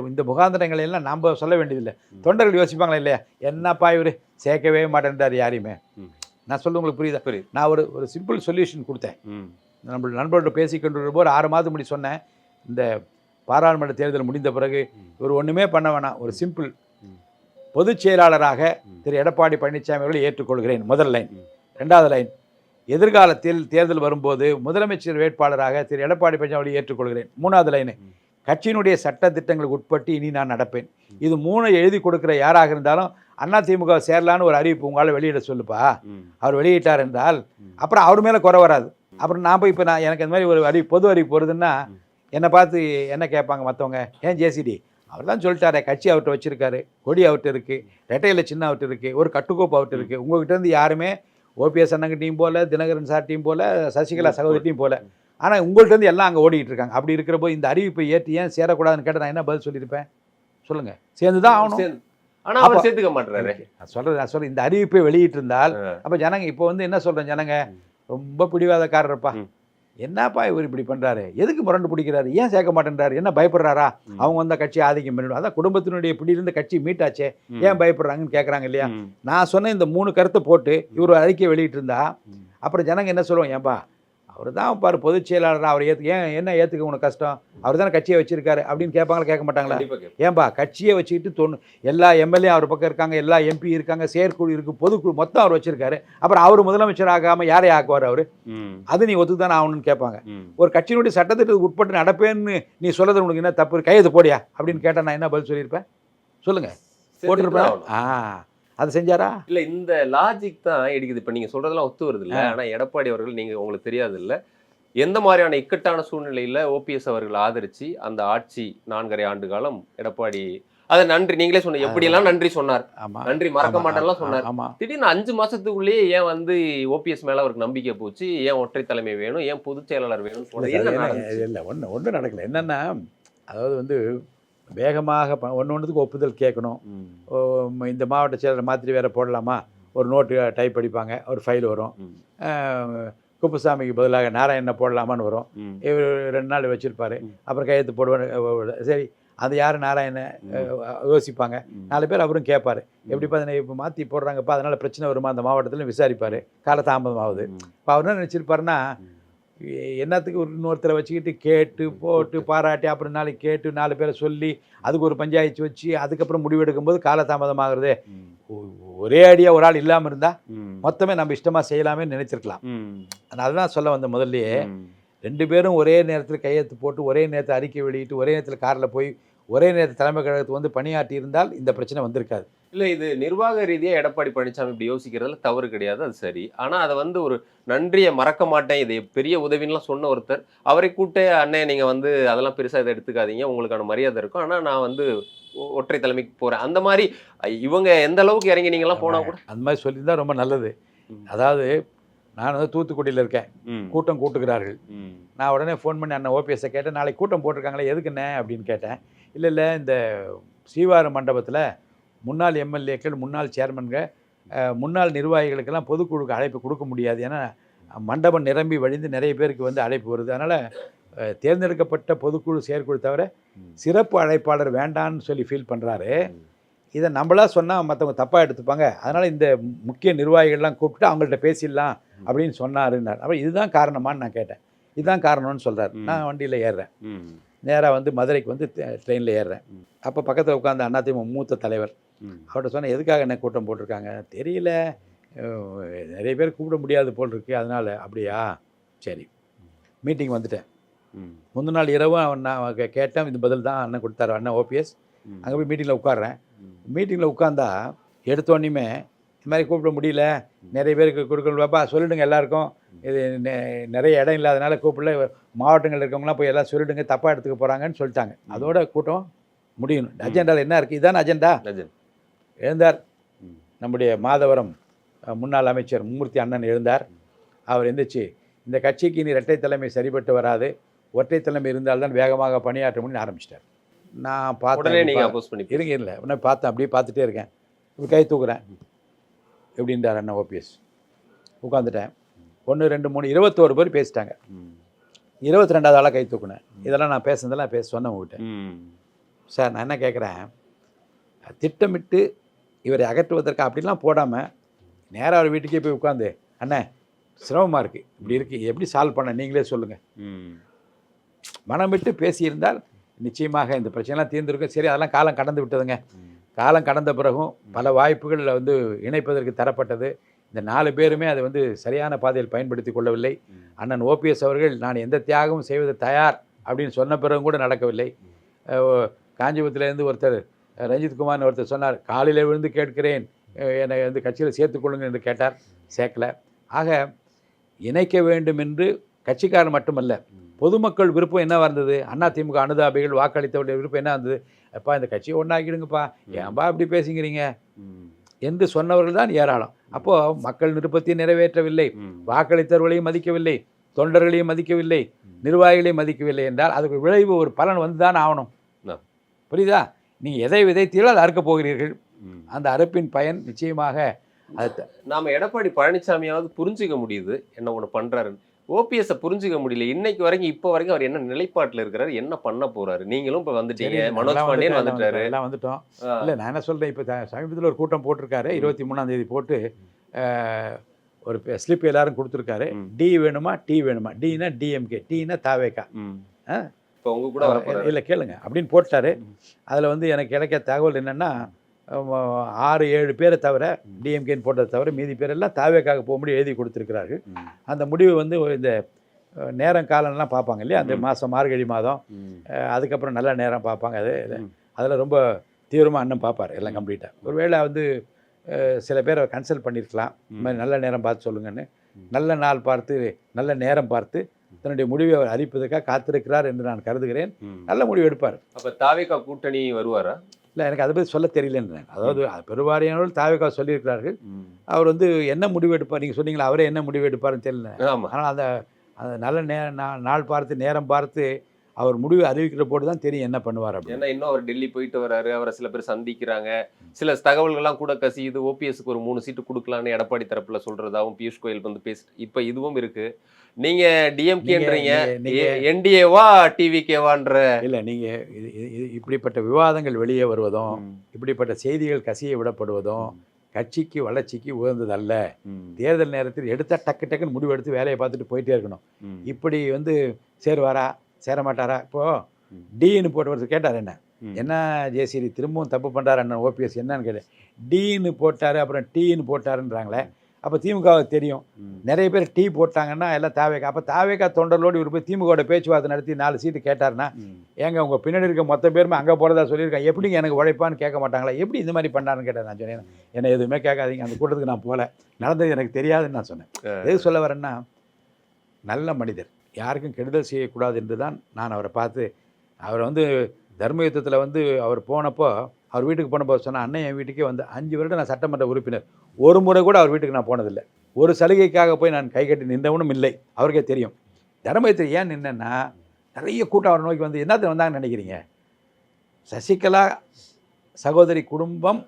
இந்த முகாந்திரங்களை எல்லாம் நாம் சொல்ல வேண்டியதில்லை. தொண்டர்கள் யோசிப்பாங்களா இல்லையா? என்னப்பா இவர் சேர்க்கவே மாட்டேன்றார் யாரையுமே. நான் சொல்ல உங்களுக்கு புரியுதா? நான் ஒரு சிம்பிள் சொல்யூஷன் கொடுத்தேன். நம்ம நண்பர்களோட பேசிக்கொண்டு ஒரு 6 மாதம் முடி சொன்னேன், இந்த பாராளுமன்ற தேர்தல் முடிந்த பிறகு ஒரு ஒன்றுமே பண்ண வேணாம், ஒரு சிம்பிள் பொதுச் செயலாளராக திரு எடப்பாடி பழனிசாமி அவர்களை ஏற்றுக்கொள்கிறேன். முதல் லைன். 2வது லைன், எதிர்காலத்தில் தேர்தல் வரும்போது முதலமைச்சர் வேட்பாளராக திரு எடப்பாடி பழனிசாமி அவர்களை ஏற்றுக்கொள்கிறேன். 3வது லைனு, கட்சியினுடைய சட்ட திட்டங்களுக்கு உட்பட்டு இனி நான் நடப்பேன். இது 3 எழுதி கொடுக்குற யாராக இருந்தாலும் அதிமுக சேரலான்னு ஒரு அறிவிப்பு உங்களால் வெளியிட சொல்லுப்பா. அவர் வெளியிட்டார் என்றால் அப்புறம் அவர் மேலே குறை வராது. அப்புறம் நான் போய் இப்போ எனக்கு இந்த மாதிரி ஒரு பொது அறிவிப்பு வருதுன்னா என்னை பார்த்து என்ன கேட்பாங்க மற்றவங்க? ஏன் ஜேசிடி அவர் தான் சொல்லிட்டாரே, கட்சி அவர்கிட்ட வச்சுருக்காரு, கொடி அவர்கிட்ட இருக்குது, ரெட்டையில சின்ன அவர்கிட்ட இருக்குது, ஒரு கட்டுக்கோப்பு அவர்கிட்ட இருக்குது. உங்கள்கிட்ட இருந்து யாருமே ஓபிஎஸ் அண்ணங்கிட்டையும் போல, தினகரன் சார்ட்டையும் போல, சசிகலா சகோதரிட்டையும் போல. ஆனால் உங்கள்கிட்ட இருந்து எல்லாம் அங்கே ஓடிக்கிட்டு இருக்காங்க. அப்படி இருக்கிற போது இந்த அறிவிப்பை ஏற்றி ஏன் சேரக்கூடாதுன்னு கேட்டால் நான் என்ன பதில் சொல்லியிருப்பேன்? சொல்லுங்கள். சேர்ந்து தான் ஆகணும். ஆனால் அவர் சேர்த்துக்க மாட்டேறாரு. நான் சொல்கிறேன் இந்த அறிவிப்பை வெளியிட்டிருந்தால் அப்போ ஜனங்க இப்போ வந்து என்ன சொல்கிறேன், ஜனங்க ரொம்ப பிடிவாதக்காரர்ப்பா, என்னப்பா இவர் இப்படி பண்ணுறாரு, எதுக்கு முரண்டு பிடிக்கிறாரு, ஏன் சேர்க்க மாட்டேன்றாரு, என்ன பயப்படுறாரா, அவங்க வந்த கட்சி ஆதிக்கம் பண்ணிவிடும், அதான் குடும்பத்தினுடைய பிடியிலிருந்து கட்சி மீட்டாச்சே, ஏன் பயப்படுறாங்கன்னு கேட்குறாங்க இல்லையா? நான் சொன்ன இந்த 3 கருத்தை போட்டு இவர் அறிக்கை வெளியிட்டு இருந்தா அப்புறம் ஜனங்க என்ன சொல்லுவோம்? ஏன்பா அவர் தான் பாரு பொதுச் செயலாளர், அவர் என்ன ஏற்றுக்க உனக்கு கஷ்டம், அவர் தானே கட்சியை வச்சிருக்காரு அப்படின்னு கேட்பாங்களா? கேட்க மாட்டாங்களா? ஏன்பா கட்சியை வச்சுக்கிட்டு எல்லா எம்எல்ஏ அவர் பக்கம் இருக்காங்க, எல்லா எம்பி இருக்காங்க, செயற்குழு இருக்குது, பொதுக்குழு மொத்தம் அவர் வச்சிருக்காரு, அப்புறம் அவர் முதலமைச்சர் ஆகாமல் யாரை ஆக்குவார் அவர்? அது நீ ஒத்துதானே ஆகணும்னு கேட்பாங்க. ஒரு கட்சியினுடைய சட்டத்திட்டத்துக்கு உட்பட்டு நடப்பேன்னு நீ சொல்றது உனக்கு என்ன தப்பு, கையெழுத்து போடியா அப்படின்னு கேட்டால் நான் என்ன பதில் சொல்லியிருப்பேன்? சொல்லுங்க. போட்டிருப்பேன். அது செஞ்சாரா? இல்லை, இந்த லாஜிக் தான் எடுக்குது. இப்போ நீங்கள் சொல்கிறதெல்லாம் ஒத்து வருது இல்லை. ஆனால் எடப்பாடி அவர்கள் நீங்கள் உங்களுக்கு தெரியாது இல்லை, எந்த மாதிரியான இக்கட்டான சூழ்நிலையில் ஓபிஎஸ் அவர்கள் ஆதரித்து அந்த ஆட்சி 4.5 ஆண்டு காலம் எடப்பாடி அதை நன்றி நீங்களே சொன்ன எப்படியெல்லாம் நன்றி சொன்னார், நன்றி மறக்க மாட்டேன்லாம் சொன்னார். திடீர்னு 5 மாதத்துக்குள்ளேயே ஏன் வந்து ஓபிஎஸ் மேலே அவருக்கு நம்பிக்கை போச்சு, ஏன் ஒற்றை தலைமை வேணும், ஏன் பொதுச் செயலாளர் வேணும்னு சொன்னார்? இல்லை, ஒன்றும் நடக்கலை. என்னென்னா, அதாவது வந்து வேகமாக ஒன்று ஒன்றுத்துக்கு ஒப்புதல் கேட்கணும். இந்த மாவட்ட செயலரை மாற்றி வேறு போடலாமா, ஒரு நோட்டு டைப் அடிப்பாங்க, ஒரு ஃபைல் வரும். குப்புசாமிக்கு பதிலாக நாராயணனை போடலாமான்னு வரும். இவர் 2 நாள் வச்சுருப்பார். அப்புறம் கையெழுத்து போடுவார். சரி, அது யார் நாராயணன் யோசிப்பாங்க. 4 பேர் அவரும் கேட்பார், எப்படிப்பா அதை இப்போ மாற்றி போடுறாங்கப்பா, அதனால் பிரச்சனை வருமா அந்த மாவட்டத்தில் விசாரிப்பார். காலதாமதம் ஆகுது. இப்போ அவர் என்ன நினச்சிருப்பாருன்னா, என்னத்துக்கு இன்னொருத்தரை வச்சுக்கிட்டு கேட்டு போட்டு பாராட்டி அப்புறம் நாளைக்கு கேட்டு 4 பேரை சொல்லி அதுக்கு ஒரு பஞ்சாயத்து வச்சு அதுக்கப்புறம் முடிவெடுக்கும்போது காலதாமதம் ஆகுறது. ஒரே அடியாக ஒரு ஆள் இல்லாமல் இருந்தால் மொத்தமே நம்ம இஷ்டமாக செய்யலாமே நினைச்சிருக்கலாம். அதுதான் சொல்ல வந்த முதல்லையே. 2 பேரும் ஒரே நேரத்தில் கையெழுத்து போட்டு ஒரே நேரத்தில் அறிக்கை வெளியிட்டு ஒரே நேரத்தில் காரில் போய் ஒரே நேரத்தில் தலைமை கழகத்துக்கு வந்து பணியாற்றி இருந்தால் இந்த பிரச்சனை வந்திருக்காது. இல்லை, இது நிர்வாக ரீதியாக எடப்பாடி பழனிசாமி இப்படி யோசிக்கிறதுல தவறு கிடையாது, அது சரி. ஆனால் அதை வந்து ஒரு நன்றியை மறக்க மாட்டேன், இது பெரிய உதவின்லாம் சொன்ன ஒருத்தர் அவரை கூட்ட, அண்ணே நீங்கள் வந்து அதெல்லாம் பெருசாக இதை எடுத்துக்காதீங்க, உங்களுக்கான மரியாதை இருக்கும், ஆனால் நான் வந்து ஒற்றை தலைமைக்கு போகிறேன், அந்த மாதிரி இவங்க எந்த அளவுக்கு இறங்கி நீங்களாம் போனால் கூட அந்த மாதிரி சொல்லியிருந்தால் ரொம்ப நல்லது. அதாவது நான் வந்து தூத்துக்குடியில் இருக்கேன், கூட்டம் கூட்டுக்கிறார்கள். நான் உடனே ஃபோன் பண்ணி அண்ணன் ஓபிஎஸ்ஸை கேட்டேன், நாளைக்கு கூட்டம் போட்டிருக்காங்களே எதுக்குண்ணே அப்படின்னு கேட்டேன். இல்லை இந்த ஸ்ரீவார மண்டபத்தில் முன்னாள் எம்எல்ஏக்கள், முன்னாள் சேர்மன்கள், முன்னாள் நிர்வாகிகளுக்கெல்லாம் பொதுக்குழுக்கு அழைப்பு கொடுக்க முடியாது, ஏன்னா மண்டபம் நிரம்பி வழிந்து நிறைய பேருக்கு வந்து அழைப்பு வருது. அதனால் தேர்ந்தெடுக்கப்பட்ட பொதுக்குழு செயற்குழு தவிர சிறப்பு அழைப்பாளர் வேண்டான்னு சொல்லி ஃபீல் பண்ணுறாரு. இதை நம்மளா சொன்னால் மற்றவங்க தப்பாக எடுத்துப்பாங்க, அதனால் இந்த முக்கிய நிர்வாகிகள்லாம் கூப்பிட்டு அவங்கள்ட்ட பேசிடலாம் அப்படின்னு சொன்னாருன்னார். அப்புறம் இதுதான் காரணமான்னு நான் கேட்டேன். இதுதான் காரணம்னு சொல்கிறார். நான் வண்டியில் ஏறுறேன், நேராக வந்து மதுரைக்கு வந்து ட்ரெயினில் ஏறுறேன். அப்போ பக்கத்தில் உட்காந்து அதிமுக மூத்த தலைவர் அவர்கிட்ட சொன்னேன், எதுக்காக என்ன கூட்டம் போட்டிருக்காங்க தெரியல, நிறைய பேர் கூப்பிட முடியாது போல் இருக்கு, அதனால். அப்படியா, சரி. மீட்டிங் வந்துட்டேன். முந்தின நாள் இரவு நான் கேட்டேன், இது பதில் தான் அண்ணன் கொடுத்தாரு, அண்ணன் ஓபிஎஸ். அங்கே போய் மீட்டிங்கில் உட்காடுறேன். மீட்டிங்கில் உட்காந்தா எடுத்தோடனே இந்த மாதிரி கூப்பிட முடியல, நிறைய பேருக்கு கொடுக்கணும் பாப்பா, சொல்லிடுங்க எல்லாருக்கும், இது நிறைய இடம் இல்லாதனால கூப்பிடல, மாவட்டங்கள் இருக்கவங்களாம் போய் எல்லாம் சொல்லிடுங்க, தப்பாக எடுத்துக்க போகிறாங்கன்னு சொல்லிட்டாங்க. அதோட கூட்டம் முடியணும். அஜெண்டாவில் என்ன இருக்குது, இதான அஜெண்டா. எழுந்தார் நம்முடைய மாதவரம் முன்னாள் அமைச்சர் மூர்த்தி அண்ணன் எழுந்தார். அவர் எந்திரிச்சு, இந்த கட்சிக்கு இனி இரட்டை தலைமை சரிபட்டு வராது, ஒற்றை தலைமை இருந்தால்தான் வேகமாக பணியாற்ற முடியும்னு ஆரம்பிச்சிட்டார். நான் பார்த்தேன், இருங்க இல்லை உடனே பார்த்தேன், அப்படியே பார்த்துட்டே இருக்கேன். இப்படி கை தூக்குறேன் எப்படின்றார் அண்ணன் ஓபிஎஸ். உட்காந்துட்டேன். 1 2 3 21 பேர் பேசிட்டாங்க. 22வது ஆளாக கை தூக்குனேன். இதெல்லாம் நான் பேசுனதெல்லாம் சொன்னேன் உங்ககிட்ட. சார், நான் என்ன கேட்குறேன், திட்டமிட்டு இவரை அகற்றுவதற்கு அப்படிலாம் போடாமல் நேராக அவர் வீட்டுக்கே போய் உட்காந்து, அண்ணே சிரமமாக இருக்குது, இப்படி இருக்குது, எப்படி சால்வ் பண்ண நீங்களே சொல்லுங்கள், மனம் விட்டு பேசியிருந்தால் நிச்சயமாக இந்த பிரச்சனைலாம் தீர்ந்துருக்கும். சரி, அதெல்லாம் காலம் கடந்து விட்டதுங்க. காலம் கடந்த பிறகும் பல வாய்ப்புகள் வந்து இணைப்பதற்கு தரப்பட்டது. இந்த 4 பேருமே அதை வந்து சரியான பாதையில் பயன்படுத்தி கொள்ளவில்லை. அண்ணன் ஓபிஎஸ் அவர்கள் நான் எந்த தியாகமும் செய்வது தயார் அப்படின்னு சொன்ன பிறகும் கூட நடக்கவில்லை. காஞ்சிபுரத்துலேருந்து ஒருத்தர் ரஞ்சித்குமார்னு ஒருத்தர் சொன்னார், காலையில் விழுந்து கேட்கிறேன் என்னை வந்து கட்சியில் சேர்த்துக்கொள்ளுங்க என்று கேட்டார், சேர்க்கலை. ஆக இணைக்க வேண்டும் என்று கட்சிக்காரர் மட்டுமல்ல, பொதுமக்கள் விருப்பம் என்ன இருந்தது, அதிமுக அனுதாபிகள் வாக்களித்தவருடைய விருப்பம் என்ன இருந்தது, அப்பா இந்த கட்சியை ஒன்றாக்கிடுங்கப்பா, ஏன்பா இப்படி பேசுங்கிறீங்க என்று சொன்னவர்கள் தான் ஏராளம். அப்போது மக்கள் விருப்பத்தை நிறைவேற்றவில்லை, வாக்களித்தவர்களையும் மதிக்கவில்லை, தொண்டர்களையும் மதிக்கவில்லை, நிர்வாகிகளையும் மதிக்கவில்லை என்றால் அதுக்கு விளைவு ஒரு பலன் வந்து தான் ஆகணும். புரியுதா? நீங்கள் எதை விதைத்தீர்களோ அதை அறுக்கப் போகிறீர்கள். அந்த அறுப்பின் பயன் நிச்சயமாக அது நாம் எடப்பாடி பழனிசாமியாவது புரிஞ்சிக்க முடியுது என்ன ஒன்று பண்ணுறாருன்னு. ஓபிஎஸ்ஸை புரிஞ்சிக்க முடியல இன்னைக்கு வரைக்கும். இப்போ வரைக்கும் அவர் என்ன நிலைப்பாட்டில் இருக்கிறாரு, என்ன பண்ண போறாரு? நீங்களும் இப்போ வந்துட்டீங்க, மனோஜ் பாண்டியன் வந்துட்டாரு, எல்லாம் வந்துட்டோம். இல்லை, நான் என்ன சொல்கிறேன், இப்போ சமீபத்தில் ஒரு கூட்டம் போட்டிருக்காரு, 23ஆம் தேதி போட்டு ஒரு ஸ்லிப் எல்லாரும் கொடுத்துருக்காரு. டி வேணுமா, டி வேணுமா, டினா டிஎம்கே, டீனா தாவேக்கா. இப்போ உங்க கூட இல்லை கேளுங்க அப்படின்னு போட்டாரு. அதில் வந்து எனக்கு கிடைக்க தகவல் என்னென்னா, 6-7 பேரை தவிர, டிஎம்கேன்னு போட்டதை தவிர மீதி பேரெல்லாம் தாவேக்காக போகும்படி எழுதி கொடுத்துருக்கிறார்கள். அந்த முடிவு வந்து இந்த நேரம் காலம்லாம் பார்ப்பாங்க இல்லையா, அந்த மாதம் மார்கழி மாதம், அதுக்கப்புறம் நல்ல நேரம் பார்ப்பாங்க. அதில் ரொம்ப தீவிரமாக அண்ணன் பார்ப்பார் எல்லாம் கம்ப்ளீட்டாக. ஒருவேளை வந்து சில பேரை கன்சல்ட் பண்ணியிருக்கலாம், இந்த மாதிரி நல்ல நேரம் பார்த்து சொல்லுங்கன்னு. நல்ல நாள் பார்த்து நல்ல நேரம் பார்த்து தன்னுடைய முடிவை அவர் அறிவிப்பதற்காக காத்திருக்கிறார் என்று நான் கருதுகிறேன். நல்ல முடிவு எடுப்பார். அப்போ தாவேக்கா கூட்டணி வருவாரா? இல்லை, எனக்கு அதை பற்றி சொல்ல தெரியலன்னு. அதாவது பெருவாரியானவர்கள் தாவேக்கா சொல்லியிருக்கிறார்கள். அவர் வந்து என்ன முடிவு எடுப்பார், நீங்கள் சொன்னீங்களா அவரே என்ன முடிவு எடுப்பார்னு தெரியல. ஆனால் அந்த நல்ல நாள் பார்த்து நேரம் பார்த்து அவர் முடிவு அறிவிக்கிற போது தான் தெரியும் என்ன பண்ணுவார் அப்படின்னு. ஏன்னா இன்னும் அவர் டெல்லி போயிட்டு வராரு, அவரை சில பேர் சந்திக்கிறாங்க, சில தகவல்கள்லாம் கூட கசியுது. ஓபிஎஸ்க்கு ஒரு 3 சீட்டு கொடுக்கலான்னு எடப்பாடி தரப்புல சொல்றதாவும் பியூஷ் கோயல் வந்து இப்ப இதுவும் இருக்கு. நீங்க டிஎம்கேன்றீங்க, என்டிஏவா டிவிகேவான்ற இல்லை, நீங்கள் இப்படிப்பட்ட விவாதங்கள் வெளியே வருவதும் இப்படிப்பட்ட செய்திகள் கசிய விடப்படுவதும் கட்சிக்கு வளர்ச்சிக்கு உகந்ததல்ல. தேர்தல் நேரத்தில் எடுத்தால் டக்கு டக்குன்னு முடிவு எடுத்து வேலையை பார்த்துட்டு போயிட்டே இருக்கணும். இப்படி வந்து சேருவாரா சேர மாட்டாரா? இப்போது டீன்னு போட்டு கேட்டார், என்ன ஜெயசீரி திரும்பவும் தப்பு பண்ணுறாரு அண்ணன் ஓபிஎஸ் என்னன்னு கேட்டேன். டீன்னு போட்டார், அப்புறம் டீன்னு போட்டாருன்றாங்களே. அப்போ திமுகவுக்கு தெரியும் நிறைய பேர் டீ போட்டாங்கன்னா எல்லாம் தாவேக்கா. அப்போ தாவேக்கா தொண்டர்களோடு இவர் போய் திமுகவோட பேச்சுவார்த்தை நடத்தி 4 சீட்டு கேட்டார்னா, ஏங்க உங்கள் பின்னாடி இருக்க மொத்த பேருமே அங்கே போகிறதா சொல்லியிருக்கேன், எப்படிங்க எனக்கு உழைப்பான்னு கேட்க மாட்டாங்களா? எப்படி இந்த மாதிரி பண்ணாருன்னு கேட்டேன். நான் சொன்னேன், என்னை எதுவுமே கேட்காதீங்க, அந்த கூட்டத்துக்கு நான் போகல, நடந்தது எனக்கு தெரியாதுன்னு நான் சொன்னேன். எது சொல்ல வரேன்னா, நல்ல மனிதர், யாருக்கும் கெடுதல் செய்யக்கூடாது என்று தான் நான் அவரை பார்த்து, அவரை வந்து தர்ம யுத்தத்தில் வந்து அவர் போனப்போ, அவர் வீட்டுக்கு போனப்போ சொன்னால், அண்ணன் என் வீட்டுக்கே வந்து 5 வருடம் நான் சட்டமன்ற உறுப்பினர், ஒரு முறை கூட அவர் வீட்டுக்கு நான் போனதில்லை. ஒரு சலுகைக்காக போய் நான் கை கட்டி நின்றவனும் இல்லை. அவருக்கே தெரியும். தர்மயுத்தத்தில் ஏன் நின்னேன்னா, நிறைய கூட்டம் அவரை நோக்கி வந்து என்னத்தை வந்தாங்கன்னு நினைக்கிறீங்க? சசிகலா சகோதரி குடும்பம்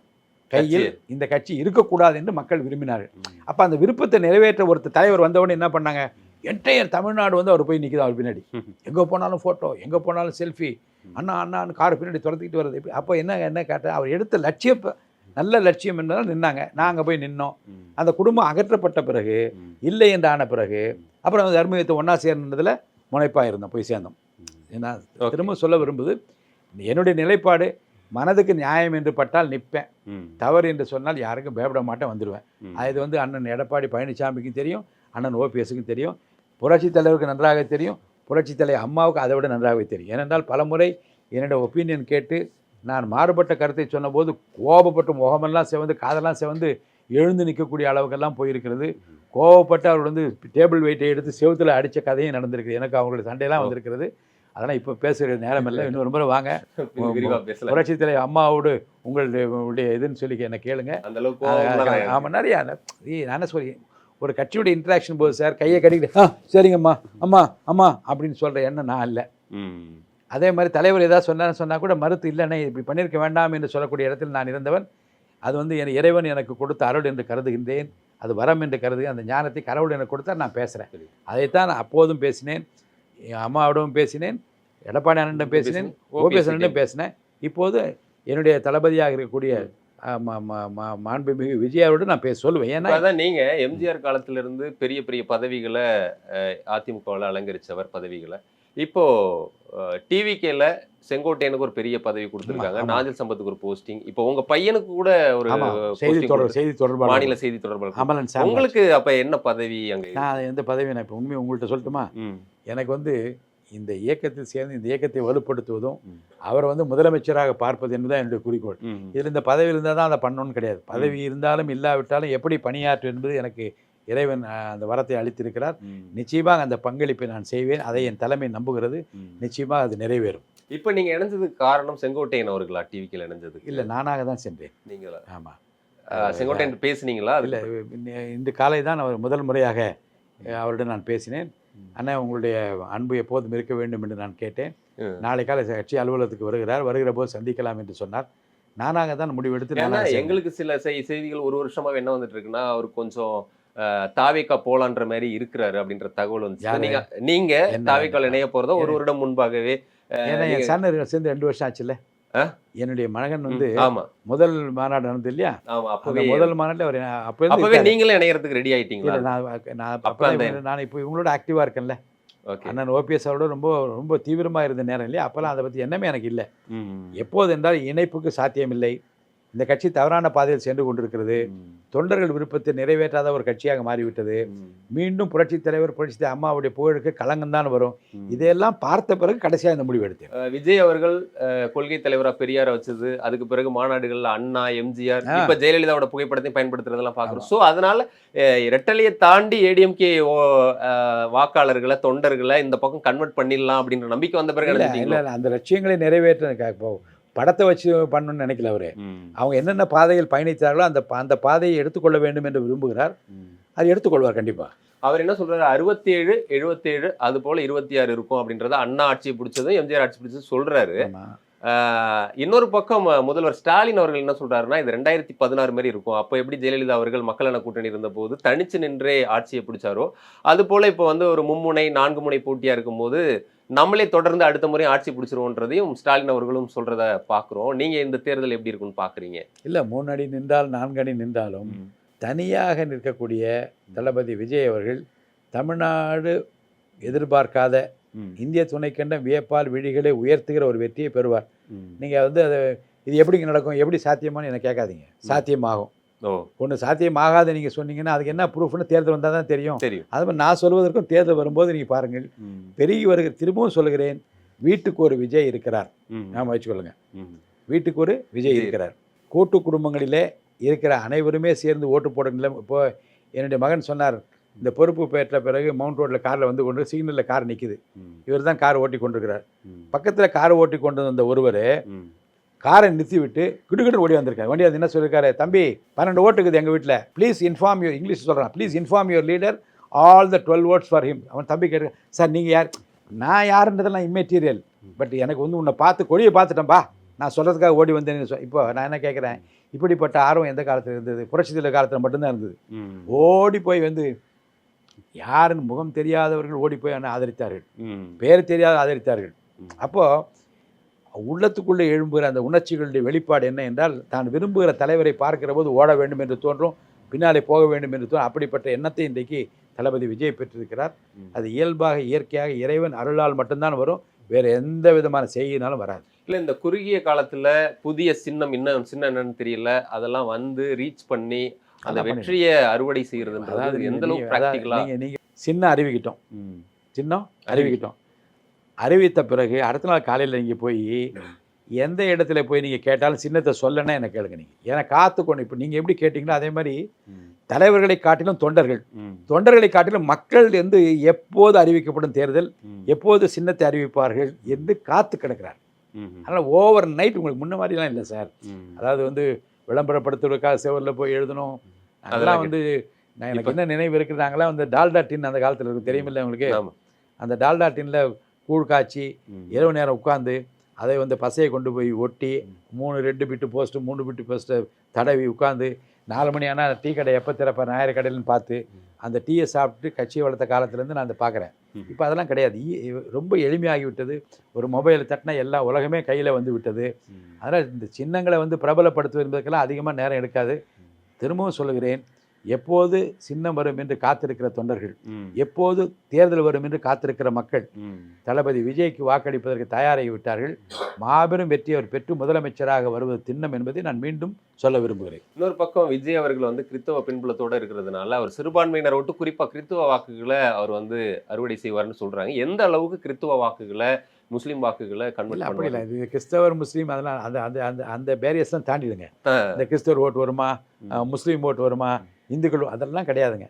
கையில் இந்த கட்சி இருக்கக்கூடாது என்று மக்கள் விரும்பினார்கள். அப்போ அந்த விருப்பத்தை நிறைவேற்ற ஒருத்தர் தலைவர் வந்தவொடனே என்ன பண்ணாங்க, என்டையர் தமிழ்நாடு வந்து அவர் போய் நிற்கிது அவர் பின்னாடி. எங்கே போனாலும் ஃபோட்டோ, எங்கே போனாலும் செல்ஃபி, அண்ணா அண்ணான்னு கார் பின்னாடி துரத்திக்கிட்டு வருது. எப்படி அப்போ என்ன கேட்டேன், அவர் எடுத்த லட்சியம் நல்ல லட்சியம் என்பதால் நின்னாங்க. நாங்கள் போய் நின்னோம். அந்த குடும்பம் அகற்றப்பட்ட பிறகு, இல்லை என்று ஆன பிறகு, அப்புறம் தர்மயுத்தத்தை ஒன்றா சேர்ந்ததில் முனைப்பாக இருந்தோம், போய் சேர்ந்தோம். ஏன்னா திரும்ப சொல்ல விரும்புது, என்னுடைய நிலைப்பாடு மனதுக்கு நியாயம் என்று பட்டால் நிற்பேன், தவறு என்று சொன்னால் யாருக்கும் பயப்பட மாட்டேன், வந்துடுவேன். அது வந்து அண்ணன் எடப்பாடி பழனிசாமிக்கும் தெரியும், அண்ணன் ஓபிஎஸ்க்கும் தெரியும், புரட்சித் தலைவருக்கு நன்றாக தெரியும், புரட்சித் தலைவர் அம்மாவுக்கு அதை விட நன்றாகவே தெரியும். ஏனென்றால் பலமுறை என்னோடய ஒப்பீனியன் கேட்டு நான் மாறுபட்ட கருத்தை சொன்னபோது கோபப்பட்டு முகமெல்லாம் செவந்து காதெல்லாம் செவந்து எழுந்து நிற்கக்கூடிய அளவுக்கெல்லாம் போயிருக்கிறது. கோபப்பட்டு அவர் வந்து டேபிள் வெயிட்டை எடுத்து செவுத்தில் அடித்த கதையும் நடந்திருக்கு. எனக்கு அவங்களுடைய சண்டையெல்லாம் வந்திருக்கிறது. அதெல்லாம் இப்போ பேசுகிற நேரம் இல்லை. இன்னொரு முறை வாங்க, புரட்சி தலைவர் அம்மாவோடு உங்களுடைய இதுன்னு சொல்லி என்ன கேளுங்க. ஆமாம், நிறையா நானே சொல்லி ஒரு கட்சியுடைய இன்ட்ராக்ஷன் போது சார் கையை கட்டிக்கிட்டு சரிங்கம்மா அம்மா அம்மா அப்படின்னு சொல்கிற எண்ணம் நான் இல்லை. அதே மாதிரி தலைவர் ஏதாவது சொன்னால் கூட மறுத்து இல்லைண்ணே இப்படி பண்ணியிருக்க வேண்டாம் என்று சொல்லக்கூடிய இடத்தில் நான் இருந்தவன். அது வந்து என் இறைவன் எனக்கு கொடுத்த அருள் என்று கருதுகின்றேன், அது வரம் என்று கருது. அந்த ஞானத்தை கடவுள் எனக்கு கொடுத்தா நான் பேசுகிறேன். அதைத்தான் நான் அப்போதும் பேசினேன், என் அம்மாவோடும் பேசினேன், எடப்பாடி அண்ணனிடம் பேசினேன், ஓபிஎஸ் அண்ணனிடம் பேசினேன். இப்போது என்னுடைய தளபதியாக இருக்கக்கூடிய மாண்புமிகு விஜயாவோடு நான் சொல்லுவேன். ஏன்னா அதான் நீங்கள் எம்ஜிஆர் காலத்திலிருந்து பெரிய பெரிய பதவிகளை அதிமுகவில் அலங்கரித்தவர் பதவிகளை. இப்போ டிவிகேல செங்கோட்டையனுக்கு ஒரு பெரிய பதவி கொடுத்துருக்காங்க, நாஞ்சில் சம்பத்துக்கு ஒரு போஸ்டிங், இப்போ உங்க பையனுக்கு கூட ஒரு செய்தி தொடர்பாளர், மாநில செய்தி தொடர்பாளர் அமலன். உங்களுக்கு அப்ப என்ன பதவி அங்க? நான் எந்த பதவி, நான் இப்போ உண்மையை உங்கள்கிட்ட சொல்லட்டுமா? எனக்கு வந்து இந்த இயக்கத்தில் சேர்ந்து இந்த இயக்கத்தை வலுப்படுத்துவதும் அவரை வந்து முதலமைச்சராக பார்ப்பது என்பதுதான் என்னுடைய குறிக்கோள். இதில் இந்த பதவி இருந்தால் தான் அதை பண்ணணும்னு கிடையாது. பதவி இருந்தாலும் இல்லாவிட்டாலும் எப்படி பணியாற்றும் என்பது எனக்கு இறைவன் அந்த வரத்தை அளித்திருக்கிறார். நிச்சயமாக அந்த பங்களிப்பை நான் செய்வேன். அதை என் தலைமை நம்புகிறது. நிச்சயமாக அது நிறைவேறும். இப்போ நீங்கள் இணைஞ்சதுக்கு காரணம் செங்கோட்டையன் அவர்களா? டிவிக்கில் இணைஞ்சது இல்லை, நானாக தான் சென்றேன். நீங்களா? ஆமாம். செங்கோட்டையன் பேசுனீங்களா? இல்லை, இந்த காலை தான் அவர் முதல் முறையாக அவரிடம் நான் பேசினேன். அண்ணா உங்களுடைய அன்பு எப்போதும் இருக்க வேண்டும் என்று நான் கேட்டேன். நாளை காலை கட்சி அலுவலகத்துக்கு வருகிற போது சந்திக்கலாம் என்று சொன்னார். நானாக தான் முடிவெடுத்து. எங்களுக்கு சில செய்திகள் ஒரு வருஷமாக என்ன வந்துட்டு இருக்குன்னா, அவர் கொஞ்சம் தாவேக்கா போலான்ற மாதிரி இருக்கிறாரு அப்படின்ற தகவல் வந்து, நீங்க தாவேக்கால இணைய போறதா ஒரு வருடம் முன்பாகவே. என் சன் சேர்ந்து 2 வருஷம் ஆச்சுல்ல. என்னுடைய மகன் வந்து முதல் மாநாடு நடந்தது இல்லையா? முதல் மாநாட்டில் அவர் அப்பவே நீங்களும் இணையறதுக்கு ரெடி ஆயிட்டீங்களா? நான் இப்போ இவங்களோட ஆக்டிவா இருக்கேன்ல. அண்ணன் ஓபிஎஸ் அவரோட ரொம்ப ரொம்ப தீவிரமா இருந்த நேரம் இல்லையா? அப்பெல்லாம் அதை பத்தி எண்ணமே எனக்கு இல்லை. எப்போது என்றால் இணைப்புக்கு சாத்தியமில்லை. இந்த கட்சி தவறான பாதையில் சென்று கொண்டிருக்கிறது. தொண்டர்கள் விருப்பத்தை நிறைவேற்றாத ஒரு கட்சியாக மாறிவிட்டது. மீண்டும் புரட்சித் தலைவர் புரட்சி அம்மாவுடைய புகழுக்கு களங்கம்தான் வரும். இதையெல்லாம் பார்த்த பிறகு கடைசியாக இந்த முடிவு எடுத்தேன். விஜய் அவர்கள் கொள்கை தலைவரா பெரியாரை வச்சது, அதுக்கு பிறகு மாநாடுகள்ல அண்ணா, எம்ஜிஆர், இப்ப ஜெயலலிதாவோட புகைப்படத்தை பயன்படுத்துறதெல்லாம் பாக்குறோம். ஸோ அதனால ரெட்டலையை தாண்டி ஏடிஎம்கே வாக்காளர்களை தொண்டர்களை இந்த பக்கம் கன்வெர்ட் பண்ணிடலாம் அப்படின்ற நம்பிக்கை வந்த பிறகு இல்லை, அந்த லட்சியங்களை நிறைவேற்ற படத்தை வச்சு பண்ணணும்னு நினைக்கல அவர். அவங்க என்னென்ன பாதையில் பயணித்தார்களோ அந்த பாதையை எடுத்துக்கொள்ள வேண்டும் என்று விரும்புகிறார். அது எடுத்துக்கொள்வார் கண்டிப்பாக. அவர் என்ன சொல்றாரு, 67, 77 அது போல 26 இருக்கும் அப்படின்றத அண்ணா ஆட்சியை பிடிச்சதும் எம்ஜிஆர் ஆட்சி பிடிச்சது சொல்றாரு. இன்னொரு பக்கம் முதல்வர் ஸ்டாலின் அவர்கள் என்ன சொல்றாருன்னா, இது 2016 மாதிரி இருக்கும். அப்போ எப்படி ஜெயலலிதா அவர்கள் மக்கள் நல கூட்டணி இருந்த போது தனிச்சு நின்றே ஆட்சியை பிடிச்சாரோ அது போல இப்போ வந்து ஒரு மும்முனை 4 முனை போட்டியா இருக்கும்போது நம்மளே தொடர்ந்து அடுத்த முறை ஆட்சி பிடிச்சிருவோன்றதையும் ஸ்டாலின் அவர்களும் சொல்றத பாக்குறோம். நீங்க இந்த தேர்தல் எப்படி இருக்குன்னு பாக்குறீங்க? இல்லை, 3 அடி நின்றால் 4 அடி நின்றாலும் தனியாக நிற்கக்கூடிய தளபதி விஜய் அவர்கள் தமிழ்நாடு எதிர்பார்க்காத இந்திய துணைக்கண்டம் வியப்பால் விழிகளை உயர்த்துகிற ஒரு வெற்றியை பெறுவார். நீங்கள் வந்து அதை இது எப்படி நடக்கும், எப்படி சாத்தியமானு எனக்கு கேட்காதீங்க. சாத்தியமாகும். ஒன்று சாத்தியமாகாத நீங்கள் சொன்னீங்கன்னா அதுக்கு என்ன ப்ரூஃப்னு தேர்தல் வந்தால் தான் தெரியும். அது மாதிரி நான் சொல்வதற்கும் தேர்தல் வரும்போது நீங்கள் பாருங்கள். பெருகி வருகிற திரும்பவும் சொல்லுகிறேன், வீட்டுக்கு ஒரு விஜய் இருக்கிறார். நாம் வச்சுக்கொள்ளுங்க, வீட்டுக்கு ஒரு விஜய் இருக்கிறார். கூட்டு குடும்பங்களிலே இருக்கிற அனைவருமே சேர்ந்து ஓட்டு போடுங்கள. இப்போ என்னுடைய மகன் சொன்னார், இந்த பொறுப்பு பெற்ற பிறகு மவுண்ட் ரோட்டில் காரில் வந்து கொண்டு சிக்னலில் கார் நிற்குது, இவர் தான் கார் ஓட்டி கொண்டிருக்கிறார். பக்கத்தில் காரை ஓட்டி கொண்டு வந்த ஒருவர் காரை நிறுத்தி விட்டு கிடுகிட்டு ஓடி வந்திருக்காரு. வண்டி அது என்ன சொல்லியிருக்காரு, தம்பி 12 ஓட்டுக்குது எங்கள் வீட்டில், ப்ளீஸ் இன்ஃபார்ம் யூர், இங்கிலீஷ் சொல்கிறான், please inform your leader all the 12 votes for him. அவன் தம்பி கேட்க, சார் நீங்கள் யார்? நான் யாருன்றதெல்லாம் இம்மெட்டீரியல், பட் எனக்கு வந்து உன்னை பார்த்து கொடியை பார்த்துட்டேன்பா, நான் சொல்கிறதுக்காக ஓடி வந்தேன்னு இப்போ நான் என்ன கேட்குறேன், இப்படிப்பட்ட ஆர்வம் எந்த காலத்தில் இருந்தது? புரட்சி தலைவர் காலத்தில் மட்டும்தான் இருந்தது. ஓடி போய் வந்து யாருன்னு முகம் தெரியாதவர்கள் ஓடி போய் ஆதரித்தார்கள், பேர் தெரியாத ஆதரித்தார்கள். அப்போது உள்ளத்துக்குள்ளே எழும்புகிற அந்த உணர்ச்சிகளுடைய வெளிப்பாடு என்ன என்றால், தான் விரும்புகிற தலைவரை பார்க்கிற போது ஓட வேண்டும் என்று தோன்றும், பின்னாலே போக வேண்டும் என்று தோன்றும். அப்படிப்பட்ட எண்ணத்தை இன்றைக்கு தளபதி விஜய் பெற்றிருக்கிறார். அது இயல்பாக இயற்கையாக இறைவன் அருளால் மட்டும்தான் வரும், வேறு எந்த விதமான செய்தினாலும் வராது. இல்லை, இந்த குறுகிய காலத்தில் புதிய சின்னம் என்னன்னு தெரியல, அதெல்லாம் வந்து ரீச் பண்ணி அந்த வெற்றியை அறுவடை செய்யறதுன்றது எந்த அளவுக்கு பிராக்டிகலா? நீங்கள் சின்னம் அறிவிக்கிட்டோம், சின்னம் அறிவிக்கிட்டோம், அறிவித்த பிறகு அடுத்த நாள் காலையில் நீங்கள் போய் எந்த இடத்துல போய் நீங்கள் கேட்டாலும் சின்னத்தை சொல்லணும்னா என்ன கேளுங்க. நீங்கள் ஏன்னா காத்துக்கொண்டு இப்போ நீங்கள் எப்படி கேட்டிங்களோ அதே மாதிரி தலைவர்களை காட்டிலும் தொண்டர்களை காட்டிலும் மக்கள் வந்து எப்போது அறிவிக்கப்படும் தேர்தல், எப்போது சின்னத்தை அறிவிப்பார்கள் என்று காத்து கிடக்கிறார். அதனால் ஓவர் நைட் உங்களுக்கு முன்ன மாதிரிலாம் இல்லை சார். அதாவது வந்து விளம்பரப்படுத்துவதற்காக செவரில் போய் எழுதணும். அதெல்லாம் வந்து நான் எனக்கு என்ன நினைவு இருக்குது, நாங்களாம் வந்து டால்டா டின் அந்த காலத்தில் இருக்குது, தெரியுமில்ல உங்களுக்கு? அந்த டால்டா டின்னில் கூழ் காய்ச்சி இரவு நேரம் உட்காந்து அதை வந்து பசையை கொண்டு போய் ஒட்டி 2 பிட்டு போஸ்ட்டு 3 பிட்டு போஸ்ட்டை தடவி உட்காந்து 4 மணி ஆனால் டீ கடை எப்போ திறப்பேன் ஞாயிறு கடையில்னு பார்த்து அந்த டீயை சாப்பிட்டு கட்சியை வளர்த்த காலத்துலேருந்து நான் அதை பார்க்குறேன். இப்போ அதெல்லாம் கிடையாது, ரொம்ப எளிமையாகி விட்டது. ஒரு மொபைல் தட்டினா எல்லா உலகமே கையில் வந்து விட்டது. அதனால் இந்த சின்னங்களை வந்து பிரபலப்படுத்துவது என்பதற்கெல்லாம் அதிகமாக நேரம் எடுக்காது. திரும்பவும் சொல்லுகிறேன், எப்போது சின்னம் வரும் என்று காத்திருக்கிற தொண்டர்கள், எப்போது தேர்தல் வரும் என்று காத்திருக்கிற மக்கள் தளபதி விஜய்க்கு வாக்களிப்பதற்கு தயாராகி விட்டார்கள். மாபெரும் வெற்றி அவர் பெற்று முதலமைச்சராக வருவது திண்ணம் என்பதை நான் மீண்டும் சொல்ல விரும்புகிறேன். இன்னொரு பக்கம் விஜய் அவர்கள் வந்து கிறிஸ்தவ பின்புலத்தோடு இருக்கிறதுனால அவர் சிறுபான்மையினர் விட்டு குறிப்பாக கிறிஸ்துவ வாக்குகளை அவர் வந்து அறுவடை செய்வார்னு சொல்றாங்க. எந்த அளவுக்கு கிறிஸ்துவ வாக்குகளை முஸ்லீம் வாக்குகளை கன்வெர்ட் அப்படி இல்லை. இது கிறிஸ்தவர் முஸ்லீம் அதெல்லாம் அந்த அந்த அந்த அந்த பேரியர்ஸ் தான் தாண்டிடுங்க. இந்த கிறிஸ்தவர் ஓட்டு வருமா, முஸ்லீம் ஓட்டு வருமா, இந்துக்கள், அதெல்லாம் கிடையாதுங்க.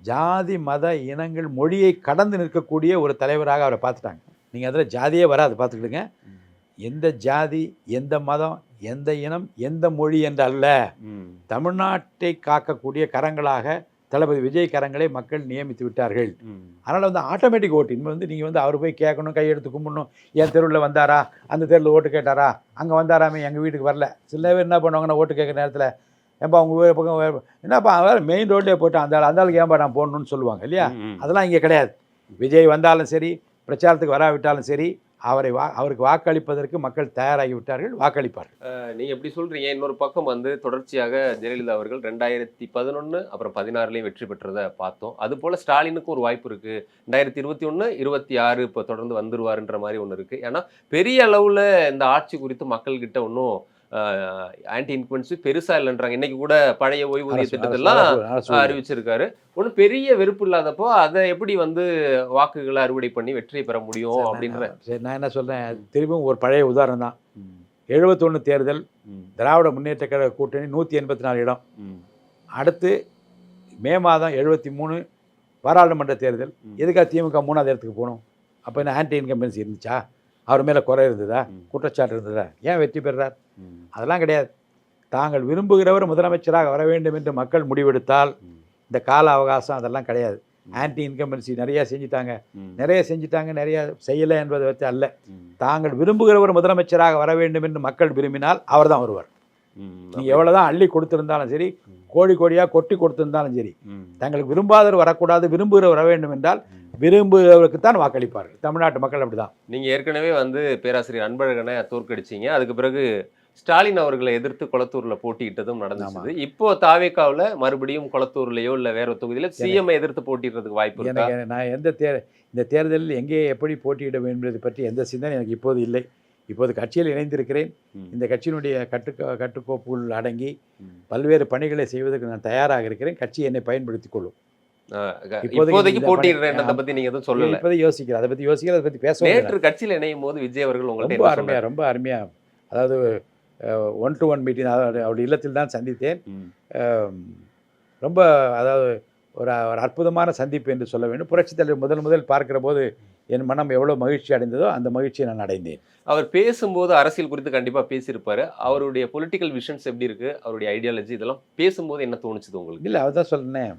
ஜாதி மத இனங்கள் மொழியை கடந்து நிற்கக்கூடிய ஒரு தலைவராக அவரை பார்த்துட்டாங்க. நீங்கள் அதில் ஜாதியே வராது, பார்த்துக்கிடுங்க. எந்த ஜாதி, எந்த மதம், எந்த இனம், எந்த மொழி என்று அல்ல, தமிழ்நாட்டை காக்கக்கூடிய கரங்களாக தளபதி விஜய் கரங்களை மக்கள் நியமித்து விட்டார்கள். அதனால் வந்து ஆட்டோமேட்டிக் ஓட்டு. இனிமேல் வந்து நீங்கள் வந்து அவர் போய் கேட்கணும், கையெடுத்து கும்பிடணும். என் தெருவில் வந்தாரா, அந்த தெருவில் ஓட்டு கேட்டாரா, அங்கே வந்தாராமே எங்கள் வீட்டுக்கு வரல. சில பேர் என்ன பண்ணுவாங்கன்னா ஓட்டு கேட்குற நேரத்தில், ஏன்பா உங்கள் பக்கம் என்னப்பா வேறு மெயின் ரோட்லேயே போட்டு அந்த ஆளுக்கு ஏன்பா நான் போடணும்னு சொல்லுவாங்க இல்லையா? அதெல்லாம் இங்கே கிடையாது. விஜய் வந்தாலும் சரி, பிரச்சாரத்துக்கு வராவிட்டாலும் சரி, அவருக்கு வாக்களிப்பதற்கு மக்கள் தயாராகி விட்டார்கள், வாக்களிப்பார்கள். நீங்கள் எப்படி சொல்கிறீங்க? இன்னொரு பக்கம் வந்து தொடர்ச்சியாக ஜெயலலிதா அவர்கள் 2011 அப்புறம் 16 வெற்றி பெற்றதை பார்த்தோம். அதுபோல் ஸ்டாலினுக்கும் ஒரு வாய்ப்பு இருக்குது. 2021, 26 இப்போ தொடர்ந்து வந்துருவாருன்ற மாதிரி ஒன்று இருக்குது. ஏன்னா பெரிய அளவில் இந்த ஆட்சி குறித்து மக்கள்கிட்ட ஒன்றும் ஆன்டி இன்ஃப்ளூயன்ஸ் பெருசா இல்லைன்றாங்க. இன்னைக்கு கூட பழைய ஓய்வூதிய திட்டத்தெல்லாம் அறிவிச்சிருக்காரு. ஒன்றும் பெரிய வெறுப்பு இல்லாதப்போ அதை எப்படி வந்து வாக்குகளை அறுவடை பண்ணி வெற்றியை பெற முடியும் அப்படின்ற. சரி, நான் என்ன சொல்றேன், திரும்பவும் ஒரு பழைய உதாரணம் தான். 71 தேர்தல், திராவிட முன்னேற்ற கழக கூட்டணி 184 இடம். அடுத்து மே மாதம் 73 பாராளுமன்ற தேர்தல். எதுக்காக திமுக 3ஆவது இடத்துக்கு போகணும்? அப்போ என்ன ஆன்டி இன்கம்பன்சி இருந்துச்சா? அவர் மேலே குறை இருந்ததா, ம். குற்றச்சாட்டு இருந்ததா, ஏன் வெற்றி பெறுறார்? ம். அதெல்லாம் கிடையாது. தாங்கள் விரும்புகிறவர் முதலமைச்சராக வர வேண்டும் என்று மக்கள் முடிவெடுத்தால் ம். இந்த கால அவகாசம் அதெல்லாம் கிடையாது. ம். ஆன்டி இன்கம்பன்சி நிறையா செஞ்சுட்டாங்க, ம். நிறையா செய்யலை என்பதை வச்சு அல்ல. ம். தாங்கள் விரும்புகிறவர் முதலமைச்சராக வர வேண்டும் என்று மக்கள் விரும்பினால் அவர் தான் வருவார். ம். நீ எவ்வளோதான் அள்ளி கொடுத்திருந்தாலும் சரி, கோடி கோடியாக கொட்டி கொடுத்திருந்தாலும் சரி, ம். தங்களுக்கு விரும்பாதவர் வரக்கூடாது, விரும்புகிறவர் வர வேண்டும் என்றால் விரும்புகிறவருக்கு தான் வாக்களிப்பார்கள். தமிழ்நாட்டு மக்கள் அப்படிதான். நீங்க ஏற்கனவே பேராசிரியர் அன்பழகனை தோற்கடிச்சீங்க. அதுக்கு பிறகு ஸ்டாலின் அவர்களை எதிர்த்து கொளத்தூர்ல போட்டியிட்டதும் நடந்துச்சு. இப்போ தாவேகாவுல மறுபடியும் கொளத்தூர்லயோ இல்ல வேற ஒரு தொகுதியில சிஎம் எதிர்த்து போட்டியிடுறதுக்கு வாய்ப்பு இருக்கா? எனக்கு நான் இந்த தேர்தலில் எங்கே எப்படி போட்டியிட வேண்டும் என்பது பற்றி எந்த சிந்தனை எனக்கு இப்போது இல்லை. இப்போது கட்சியில் இணைந்திருக்கிறேன். இந்த கட்சியினுடைய கட்டுக்கோப்புகள் அடங்கி பல்வேறு பணிகளை செய்வதற்கு நான் தயாராக இருக்கிறேன். கட்சி என்னை பயன்படுத்திக் கொள்ளும். இப்போதைக்கு போட்டியிடுற எண்ணத்தை பத்தி நீங்க எதுவும் சொல்லல. இப்போதை யோசிக்கிறேன், அதை பற்றி பேச. நேற்று கட்சியில் இணையும் போது விஜய் அவர்கள் உங்கள்கிட்ட ரொம்ப அருமையா அதாவது 1-to-1 மீட்டிங் அவருடைய இல்லத்தில் தான் சந்தித்தேன். ரொம்ப அதாவது ஒரு அற்புதமான சந்திப்பு என்று சொல்ல வேண்டும். புரட்சித் தலைவர் முதல் பார்க்கிற போது என் மனம் எவ்வளோ மகிழ்ச்சி அடைந்ததோ அந்த மகிழ்ச்சியை நான் அடைந்தேன். அவர் பேசும்போது அரசியல் குறித்து கண்டிப்பாக பேசியிருப்பாரு. அவருடைய பொலிட்டிக்கல் விஷன்ஸ் எப்படி இருக்கு, அவருடைய ஐடியாலஜி இதெல்லாம் பேசும்போது என்ன தோணுச்சுது உங்களுக்கு? இல்லை, அவர் தான் சொன்னேன்,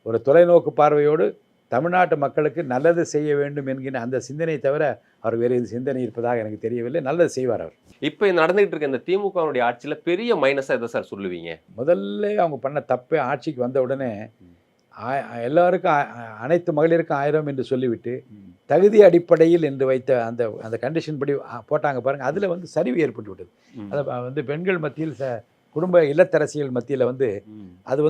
ஒரு தொலைநோக்கு பார்வையோடு தமிழ்நாட்டு மக்களுக்கு நல்லது செய்ய வேண்டும் என்கிற அந்த சிந்தனை தவிர அவர் வேறு எது சிந்தனை இருப்பதாக எனக்கு தெரியவில்லை. நல்லது செய்வார் அவர். இப்போ நடந்துகிட்டு இருக்க இந்த திமுகவுடைய ஆட்சியில் பெரிய மைனஸாக எதை சார் சொல்லுவீங்க? முதல்ல அவங்க பண்ண தப்பே ஆட்சிக்கு வந்த உடனே எல்லாருக்கும் அனைத்து மகளிருக்கும் 1000 என்று சொல்லிவிட்டு தகுதி அடிப்படையில் என்று வைத்த அந்த கண்டிஷன் படி போட்டாங்க பாருங்க. அதில் சரிவு ஏற்பட்டு விட்டது. அதை பெண்கள் மத்தியில் குடும்ப இல்லத்தரசிகள் மத்தியில் அது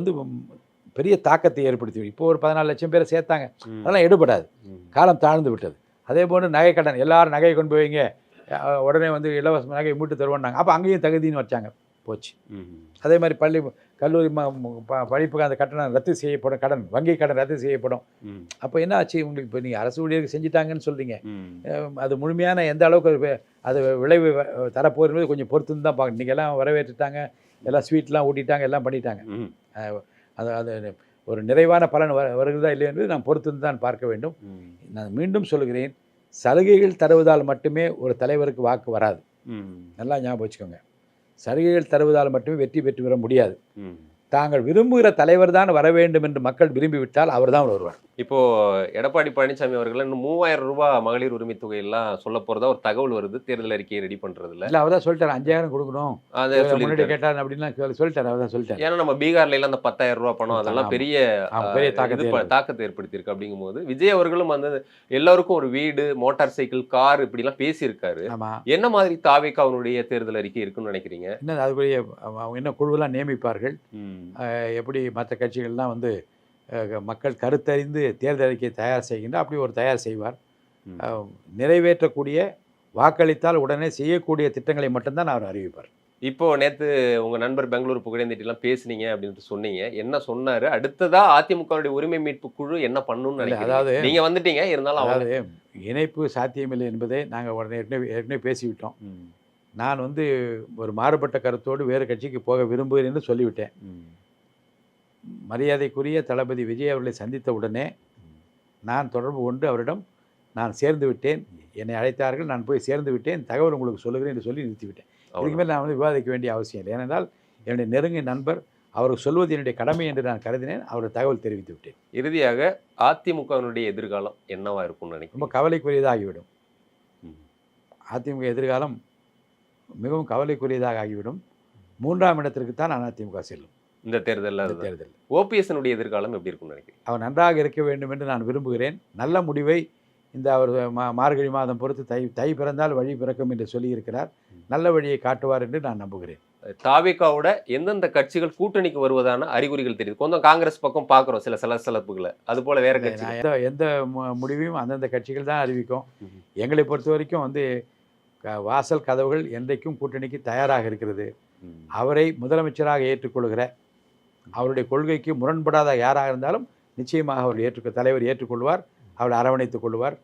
பெரிய தாக்கத்தை ஏற்படுத்தி. இப்போ ஒரு 14 லட்சம் பேரை சேர்த்தாங்க, அதெல்லாம் எடுபடாது, காலம் தாழ்ந்து விட்டது. அதே போன்று நகை கடன், எல்லாரும் நகையை கொண்டு போவீங்க, உடனே இலவச நகையை மீட்டு தருவாங்க. அப்போ அங்கேயும் தகுதின்னு வச்சாங்க, போச்சு. அதே மாதிரி பள்ளி கல்லூரி படிப்புக்கு அந்த கட்டணம் ரத்து செய்யப்படும், கடன் வங்கி கடன் ரத்து செய்யப்படும். அப்போ என்ன ஆச்சு உங்களுக்கு? இப்போ நீங்கள் அரசு ஊழியருக்கு செஞ்சுட்டாங்கன்னு சொல்கிறீங்க, அது முழுமையான எந்த அளவுக்கு அது விளைவு தரப்போகிறது கொஞ்சம் பொறுத்துன்னு தான் பார்க்கணும். இன்றைக்கி எல்லாம் வரவேற்றுட்டாங்க, எல்லாம் ஸ்வீட்லாம் ஊட்டிட்டாங்க, எல்லாம் பண்ணிட்டாங்க. அது ஒரு நிறைவான பலன் வருகிறதா இல்லை என்பது நாம் பொறுத்திருந்து தான் பார்க்க வேண்டும். நான் மீண்டும் சொல்கிறேன், சலுகைகள் தருவதால் மட்டுமே ஒரு தலைவருக்கு வாக்கு வராது. நல்லா ஞாபகம் வச்சுக்கோங்க. சலுகைகள் தருவதால் மட்டுமே வெற்றி பெற்று வர முடியாது. தாங்கள் விரும்புகிற தலைவர் தான் வர வேண்டும் என்று மக்கள் விரும்பிவிட்டால் அவர் தான் வருவார். இப்போ எடப்பாடி பழனிசாமி அவர்கள் இன்னும் 3000 ரூபாய் மகளிர் உரிமை தொகையெல்லாம் சொல்ல போறதா ஒரு தகவல் வருது. தேர்தல் அறிக்கையை ரெடி பண்றதுல இல்லை, அவர் தான் சொல்லிட்டார் 5000 கொடுக்கணும், முன்னாடி கேட்டார் அப்படின்னா சொல்லிட்டார். அவர் தான் சொல்லிட்டார். ஏன்னா நம்ம பீகார்ல எல்லாம் அந்த 10000 ரூபாய் பணம் அதெல்லாம் பெரிய தாக்கத்தை ஏற்படுத்தியிருக்கு. அப்படிங்கும் போது விஜய் அவர்களும் எல்லாருக்கும் ஒரு வீடு, மோட்டார் சைக்கிள், கார் இப்படிலாம் பேசியிருக்காரு. என்ன மாதிரி தாவேகா அவனுடைய தேர்தல் அறிக்கை இருக்குன்னு நினைக்கிறீங்க? என்ன அதுக்குரிய அவங்க என்ன குழுவெல்லாம் நியமிப்பார்கள், எப்படி மற்ற கட்சிகள்லாம் மக்கள் கருத்தறிந்து தேர்தல் அறிக்கையை தயார் செய்கின்ற அப்படி ஒரு தயார் செய்வார். நிறைவேற்றக்கூடிய, வாக்களித்தால் உடனே செய்யக்கூடிய திட்டங்களை மட்டும்தான் அவர் அறிவிப்பார். இப்போ நேற்று உங்க நண்பர் பெங்களூர் புகழேந்திட்டெல்லாம் பேசுனீங்க அப்படின்ட்டு சொன்னீங்க. என்ன சொன்னாரு? அடுத்ததா அதிமுகவுடைய உரிமை மீட்பு குழு என்ன பண்ணணும்னு நினைக்கிறீங்க? அதாவது நீங்க வந்துட்டீங்க, இருந்தாலும் அதாவது இணைப்பு சாத்தியமில்லை என்பதை நாங்கள் ஏற்கனவே பேசிவிட்டோம். நான் ஒரு மாறுபட்ட கருத்தோடு வேறு கட்சிக்கு போக விரும்புகிறேன் என்று சொல்லிவிட்டேன். மரியாதைக்குரிய தளபதி விஜய் அவர்களை சந்தித்த உடனே நான் தொடர்பு கொண்டு அவரிடம் நான் சேர்ந்து விட்டேன், என்னை அழைத்தார்கள், நான் போய் சேர்ந்து விட்டேன், தகவல் உங்களுக்கு சொல்லுகிறேன் என்று சொல்லி நிறுத்திவிட்டேன். இதுக்கு மேல் நான் விவாதிக்க வேண்டிய அவசியம் இல்லை. ஏனென்றால் என்னுடைய நெருங்கிய நண்பர், அவருக்கு சொல்வது என்னுடைய கடமை என்று நான் கருதினேன். அவருடைய தகவல் தெரிவித்து விட்டேன். இறுதியாக அதிமுகவினுடைய எதிர்காலம் என்னவா இருக்கும்னு நினைக்கிறேன்? ரொம்ப கவலைக்குரியதாகிவிடும். அதிமுக எதிர்காலம் மிகவும் கவலைக்குரியதாக ஆகிவிடும். 3ஆம் இடத்திற்கு தான் அதிமுக செல்லும் இந்த தேர்தலில். ஓபிஎஸ்னுடைய எதிர்காலம் எப்படி இருக்கும்னு நினைக்கிறேன்? அவர் நன்றாக இருக்க வேண்டும் என்று நான் விரும்புகிறேன். நல்ல முடிவை அவர் மார்கழி மாதம் பொறுத்து தை பிறந்தால் வழி பிறக்கும் என்று சொல்லியிருக்கிறார். நல்ல வழியை காட்டுவார் என்று நான் நம்புகிறேன். தாவேகாவோட எந்தெந்த கட்சிகள் கூட்டணிக்கு வருவதான அறிகுறிகள் தெரியுது? கொஞ்சம் காங்கிரஸ் பக்கம் பார்க்குறோம் சில சலசலப்புகளை, அது போல வேற கட்சி எந்த முடிவையும் அந்தந்த கட்சிகள் தான் அறிவிக்கும். எங்களை பொறுத்த வரைக்கும் வாசல் கதவுகள் என்றைக்கும் கூட்டணிக்கு தயாராக இருக்கிறது. அவரை முதலமைச்சராக ஏற்றுக்கொள்கிற, அவருடைய கொள்கைக்கு முரண்படாத யாராக இருந்தாலும் நிச்சயமாக அவர் தலைவர் ஏற்றுக்கொள்வார். அவரை அரவணைத்துக் கொள்வார்,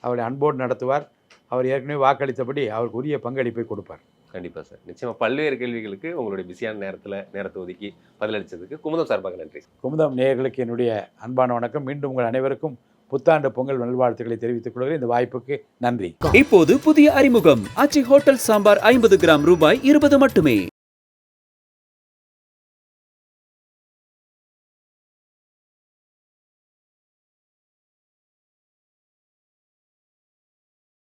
அவரை அன்போடு நடத்துவார். அவர் ஏற்கனவே வாக்களித்தபடி அவருக்கு உரிய பங்களிப்பை கொடுப்பார். கண்டிப்பாக சார். நிச்சயமாக பல்வேறு கேள்விகளுக்கு உங்களுடைய பிஸியான நேரத்தை ஒதுக்கி பதிலளித்ததுக்கு குமுதம் சார்பாக நன்றி. குமுதம் நேயர்களுக்கு என்னுடைய அன்பான வணக்கம். மீண்டும் உங்கள் அனைவருக்கும் புத்தாண்டு பொங்கல் நல்வாழ்த்துக்களை தெரிவித்துக் கொள்கிறேன். இந்த வாய்ப்புக்கு நன்றி. இப்போது புதிய அறிமுகம் ஆச்சி ஹோட்டல் சாம்பார் 50 கிராம் ரூபாய் 20 மட்டுமே.